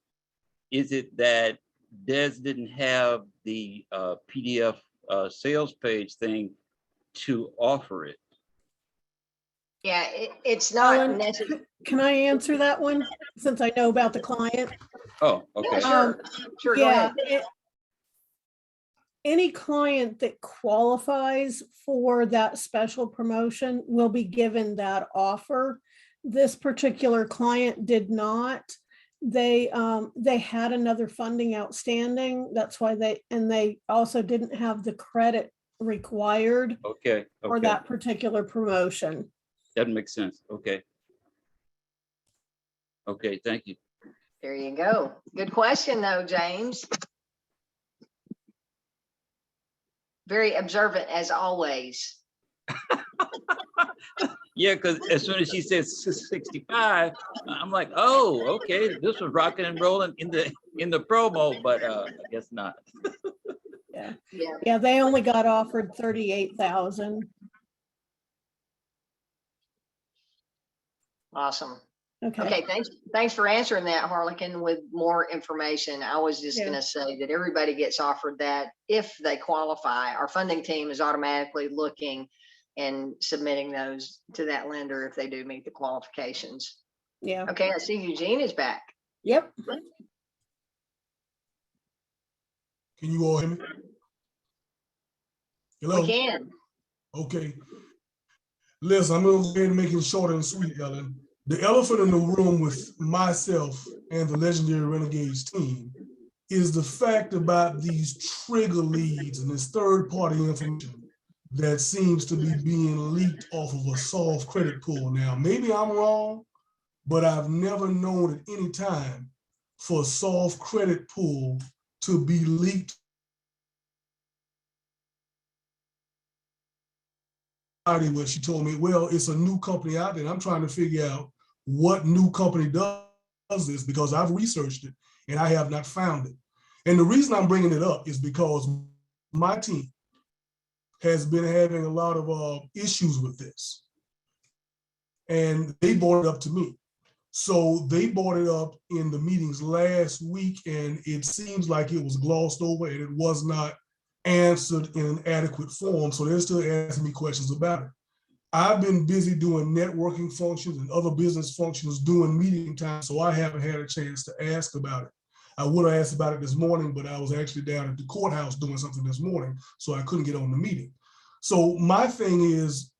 is it that Des didn't have the PDF sales page thing to offer it? Yeah, it's not Ellen, necessary. can I answer that one since I know about the client? Oh, okay. Yeah, sure, go Yeah, ahead. any client that qualifies for that special promotion will be given that offer. This particular client did not. They had another funding outstanding. That's why they also didn't have the credit required Okay. for Okay. that particular promotion. That makes sense. Okay. Okay, thank you. There you go. Good question though, James. Very observant as always. Yeah, because as soon as she said 65, I'm like, oh, okay, this was rocking and rolling in the promo, but I guess not. Yeah. Yeah. Yeah, they only got offered 38,000. Awesome. Okay, thanks for answering that, Harlequin, with more information. I was just Yeah. gonna say that everybody gets offered that if they qualify. Our funding team is automatically looking and submitting those to that lender if they do meet the qualifications. Yeah. Okay, I see Eugene is back. Yep. Can you all hear me? Hello? We can. Okay. Listen, I'm gonna go ahead and make it short and sweet, Ellen. The elephant in the room with myself and the Legendary Renegades team is the fact about these trigger leads and this third-party information that seems to be being leaked off of a soft credit pool. Now, maybe I'm wrong, but I've never known at any time for a soft credit pool to be leaked. Where she told me, well, it's a new company out there. And I'm trying to figure out what new company does this because I've researched it and I have not found it. And the reason I'm bringing it up is because my team has been having a lot of issues with this. And they brought it up to me. So they brought it up in the meetings last week, and it seems like it was glossed over and it was not answered in an adequate form. So they're still asking me questions about it. I've been busy doing networking functions and other business functions during meeting time, so I haven't had a chance to ask about it. I would have asked about it this morning, but I was actually down at the courthouse doing something this morning, so I couldn't get on the meeting. So my thing is,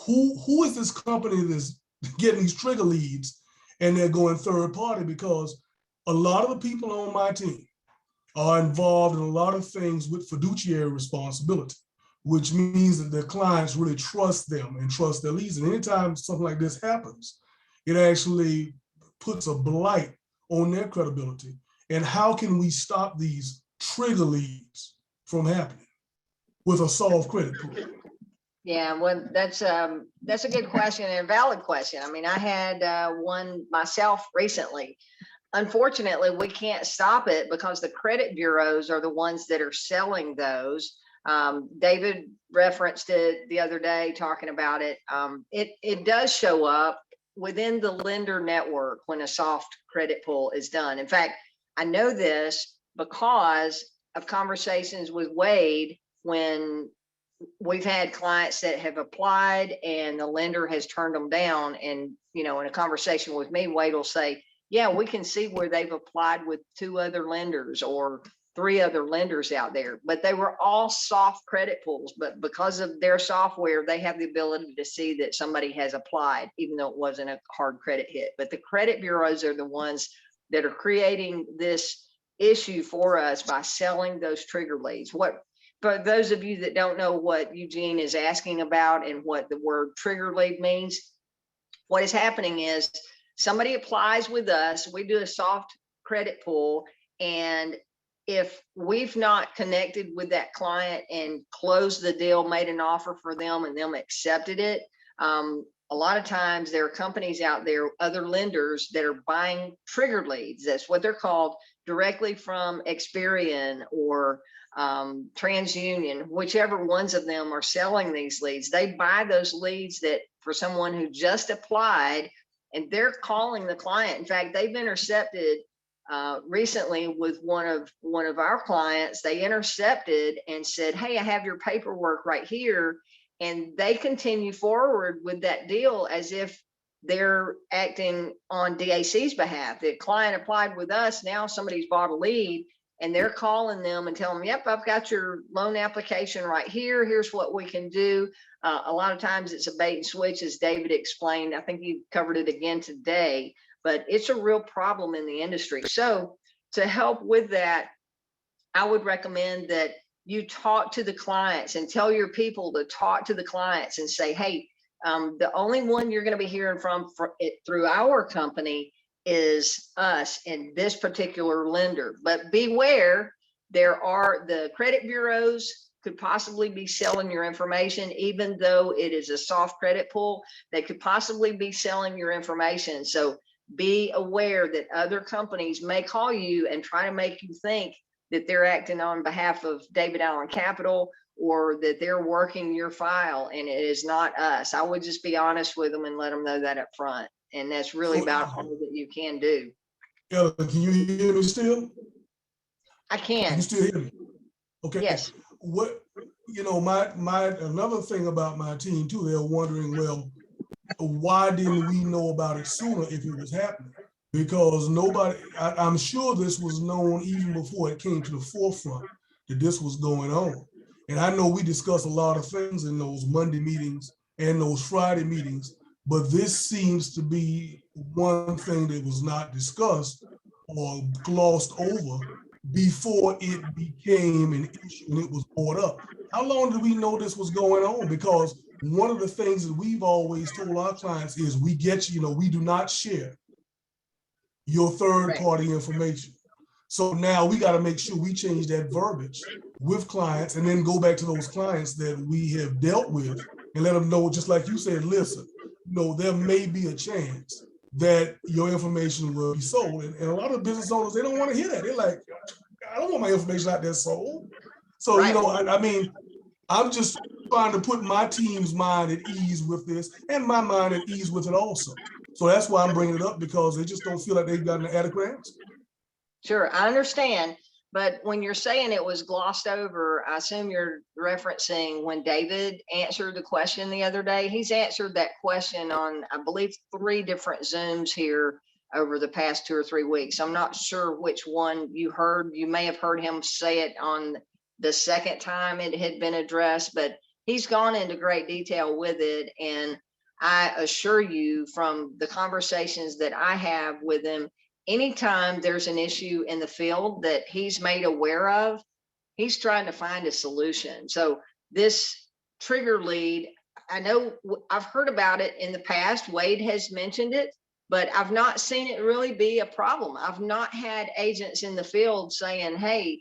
who is this company that's getting these trigger leads and they're going third party? Because a lot of the people on my team are involved in a lot of things with fiduciary responsibility, which means that their clients really trust them and trust their leads. And anytime something like this happens, it actually puts a blight on their credibility. And how can we stop these trigger leads from happening with a soft credit pool? Yeah, well, that's a good question and a valid question. I mean, I had one myself recently. Unfortunately, we can't stop it because the credit bureaus are the ones that are selling those. David referenced it the other day talking about it. It does show up within the lender network when a soft credit pull is done. In fact, I know this because of conversations with Wade when we've had clients that have applied and the lender has turned them down. And, you know, in a conversation with me, Wade will say, yeah, we can see where they've applied with 2 other lenders or 3 other lenders out there, but they were all soft credit pulls. But because of their software, they have the ability to see that somebody has applied, even though it wasn't a hard credit hit. But the credit bureaus are the ones that are creating this issue for us by selling those trigger leads. For those of you that don't know what Eugene is asking about and what the word trigger lead means, what is happening is somebody applies with us, we do a soft credit pull, and if we've not connected with that client and closed the deal, made an offer for them and them accepted it, a lot of times there are companies out there, other lenders that are buying trigger leads. That's what they're called, directly from Experian or TransUnion, whichever ones of them are selling these leads. They buy those leads that for someone who just applied, and they're calling the client. In fact, they've intercepted recently with one of our clients. They intercepted and said, hey, I have your paperwork right here. And they continue forward with that deal as if they're acting on DAC's behalf. The client applied with us. Now somebody's bought a lead and they're calling them and telling them, yep, I've got your loan application right here. Here's what we can do. A lot of times it's a bait and switch, as David explained. I think you covered it again today, but it's a real problem in the industry. So to help with that, I would recommend that you talk to the clients and tell your people to talk to the clients and say, hey, the only one you're going to be hearing from through our company is us and this particular lender. But beware, there are the credit bureaus could possibly be selling your information, even though it is a soft credit pull. They could possibly be selling your information. So be aware that other companies may call you and try to make you think that they're acting on behalf of David Allen Capital or that they're working your file, and it is not us. I would just be honest with them and let them know that up front. And that's really So- about all that you can do. Ella, can you hear me still? I Can can, you still hear me? Okay. yes. What, another thing about my team too, they're wondering, well, why didn't we know about it sooner if it was happening? Because I'm sure this was known even before it came to the forefront that this was going on. And I know we discussed a lot of things in those Monday meetings and those Friday meetings, but this seems to be one thing that was not discussed or glossed over before it became an issue and it was brought up. How long did we know this was going on? Because one of the things that we've always told our clients is we do not share your third party information. So now we got to make sure we change that verbiage with clients and then go back to those clients that we have dealt with and let them know, just like you said, listen, there may be a chance that your information will be sold. And a lot of business owners, they don't want to hear that. They're like, I don't want my information out there sold. So, Right. I'm just trying to put my team's mind at ease with this and my mind at ease with it also. So that's why I'm bringing it up, because they just don't feel like they've gotten an adequate answer. Sure, I understand. But when you're saying it was glossed over, I assume you're referencing when David answered the question the other day. He's answered that question on, I believe, 3 different Zooms here over the past 2 or 3 weeks. I'm not sure which one you heard. You may have heard him say it on the second time it had been addressed, but he's gone into great detail with it. And I assure you, from the conversations that I have with him, anytime there's an issue in the field that he's made aware of, he's trying to find a solution. So this trigger lead, I know I've heard about it in the past. Wade has mentioned it, but I've not seen it really be a problem. I've not had agents in the field saying, hey,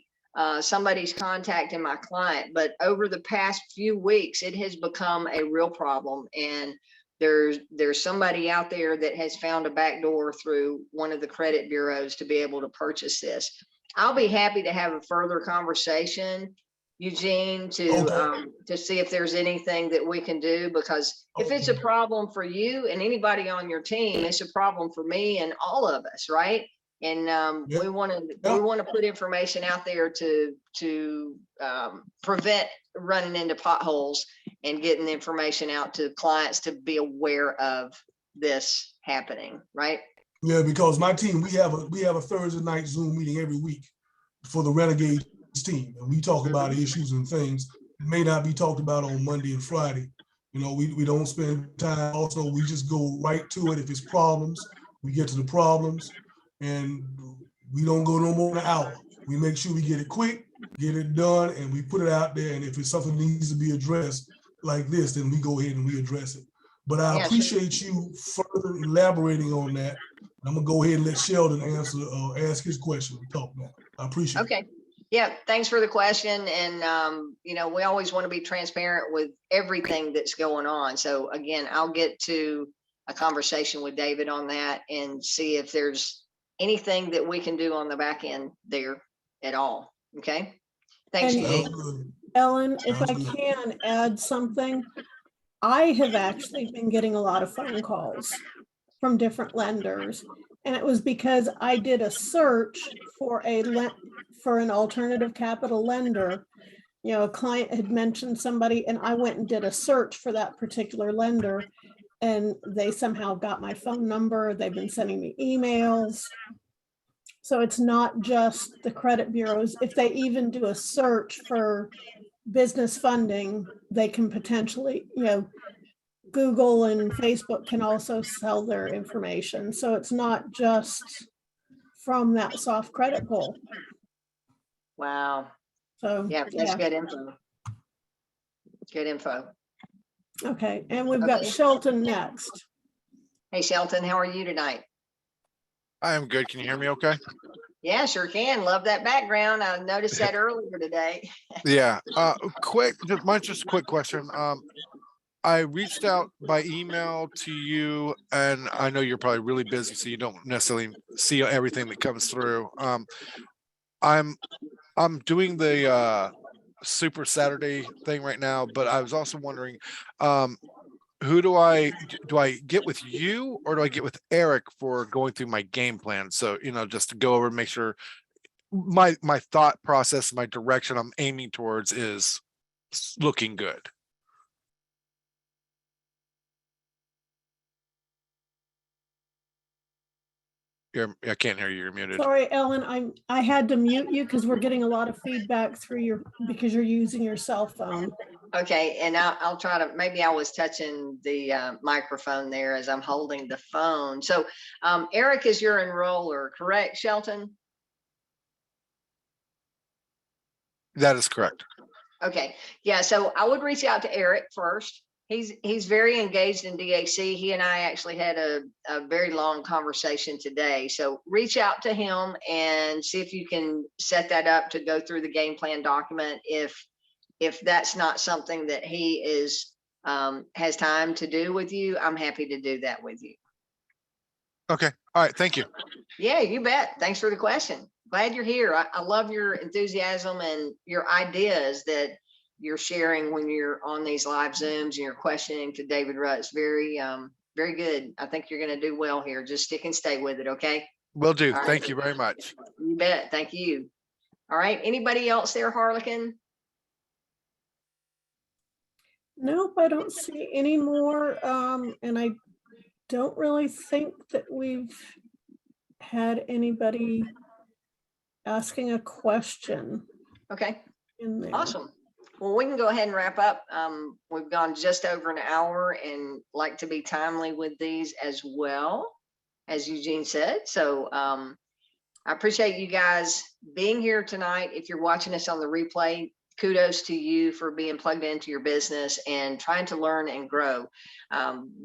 somebody's contacting my client. But over the past few weeks, it has become a real problem. And there's somebody out there that has found a back door through one of the credit bureaus to be able to purchase this. I'll be happy to have a further conversation, Eugene, to see if there's anything that we can do, because if it's a problem for you and anybody on your team, it's a problem for me and all of us, right? And we want to put information out there to prevent running into potholes and getting the information out to clients to be aware of this happening, right? Yeah, because my team, we have a Thursday night Zoom meeting every week for the Renegades team, and we talk about issues and things that may not be talked about on Monday and Friday. We don't spend time. Also, we just go right to it. If it's problems, we get to the problems, and we don't go no more than an hour. We make sure we get it quick, get it done, and we put it out there. And if it's something that needs to be addressed like this, then we go ahead and we address it. But I appreciate you further elaborating on that. I'm gonna go ahead and let Sheldon ask his question and talk now. I appreciate it. Okay. Yeah, thanks for the question. And, we always want to be transparent with everything that's going on. So again, I'll get to a conversation with David on that and see if there's anything that we can do on the back end there at all. Okay. Thanks, And Eugene. Ellen, if I can add something, I have actually been getting a lot of phone calls from different lenders. And it was because I did a search for an alternative capital lender. A client had mentioned somebody and I went and did a search for that particular lender, and they somehow got my phone number. They've been sending me emails. So it's not just the credit bureaus. If they even do a search for business funding, they can potentially, Google and Facebook can also sell their information. So it's not just from that soft credit pool. Wow. So Yeah, that's good info. Good info. Okay, and we've got Shelton next. Hey, Shelton, how are you tonight? I am good. Can you hear me okay? Yeah, sure can. Love that background. I noticed that earlier today. Yeah. Just a quick question. I reached out by email to you, and I know you're probably really busy, so you don't necessarily see everything that comes through. I'm doing the Super Saturday thing right now, but I was also wondering, who do I get with you, or do I get with Eric for going through my game plan? So, just to go over and make sure my thought process, my direction I'm aiming towards is looking good. I can't hear you. You're muted. Sorry, Ellen, I had to mute you because we're getting a lot of feedback through because you're using your cell phone. Okay, and I'll try to, maybe I was touching the microphone there as I'm holding the phone. So Eric is your enroller, correct, Shelton? That is correct. Okay, yeah, so I would reach out to Eric first. He's very engaged in DAC. He and I actually had a very long conversation today. So reach out to him and see if you can set that up to go through the game plan document. If that's not something that he has time to do with you, I'm happy to do that with you. Okay. All right. Thank you. Yeah, you bet. Thanks for the question. Glad you're here. I love your enthusiasm and your ideas that you're sharing when you're on these live Zooms and you're questioning to David Rutz. Very, very good. I think you're going to do well here. Just stick and stay with it. Okay. Will do. All Thank right. you very much. You bet. Thank you. All right. Anybody else there, Harlequin? Nope, I don't see any more. And I don't really think that we've had anybody asking a question Okay. in there. Awesome. Well, we can go ahead and wrap up. We've gone just over an hour and like to be timely with these as well, as Eugene said. So I appreciate you guys being here tonight. If you're watching us on the replay, kudos to you for being plugged into your business and trying to learn and grow.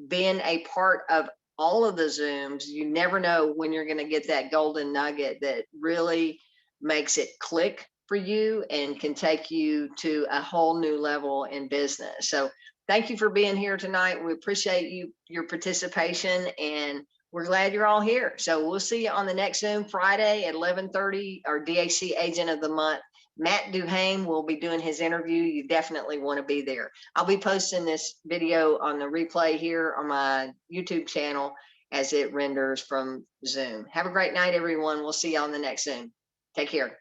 Being a part of all of the Zooms, you never know when you're going to get that golden nugget that really makes it click for you and can take you to a whole new level in business. So thank you for being here tonight. We appreciate your participation, and we're glad you're all here. So we'll see you on the next Zoom Friday at 11:30. Our DAC Agent of the Month, Matt Duhame, will be doing his interview. You definitely want to be there. I'll be posting this video on the replay here on my YouTube channel as it renders from Zoom. Have a great night, everyone. We'll see you on the next Zoom. Take care.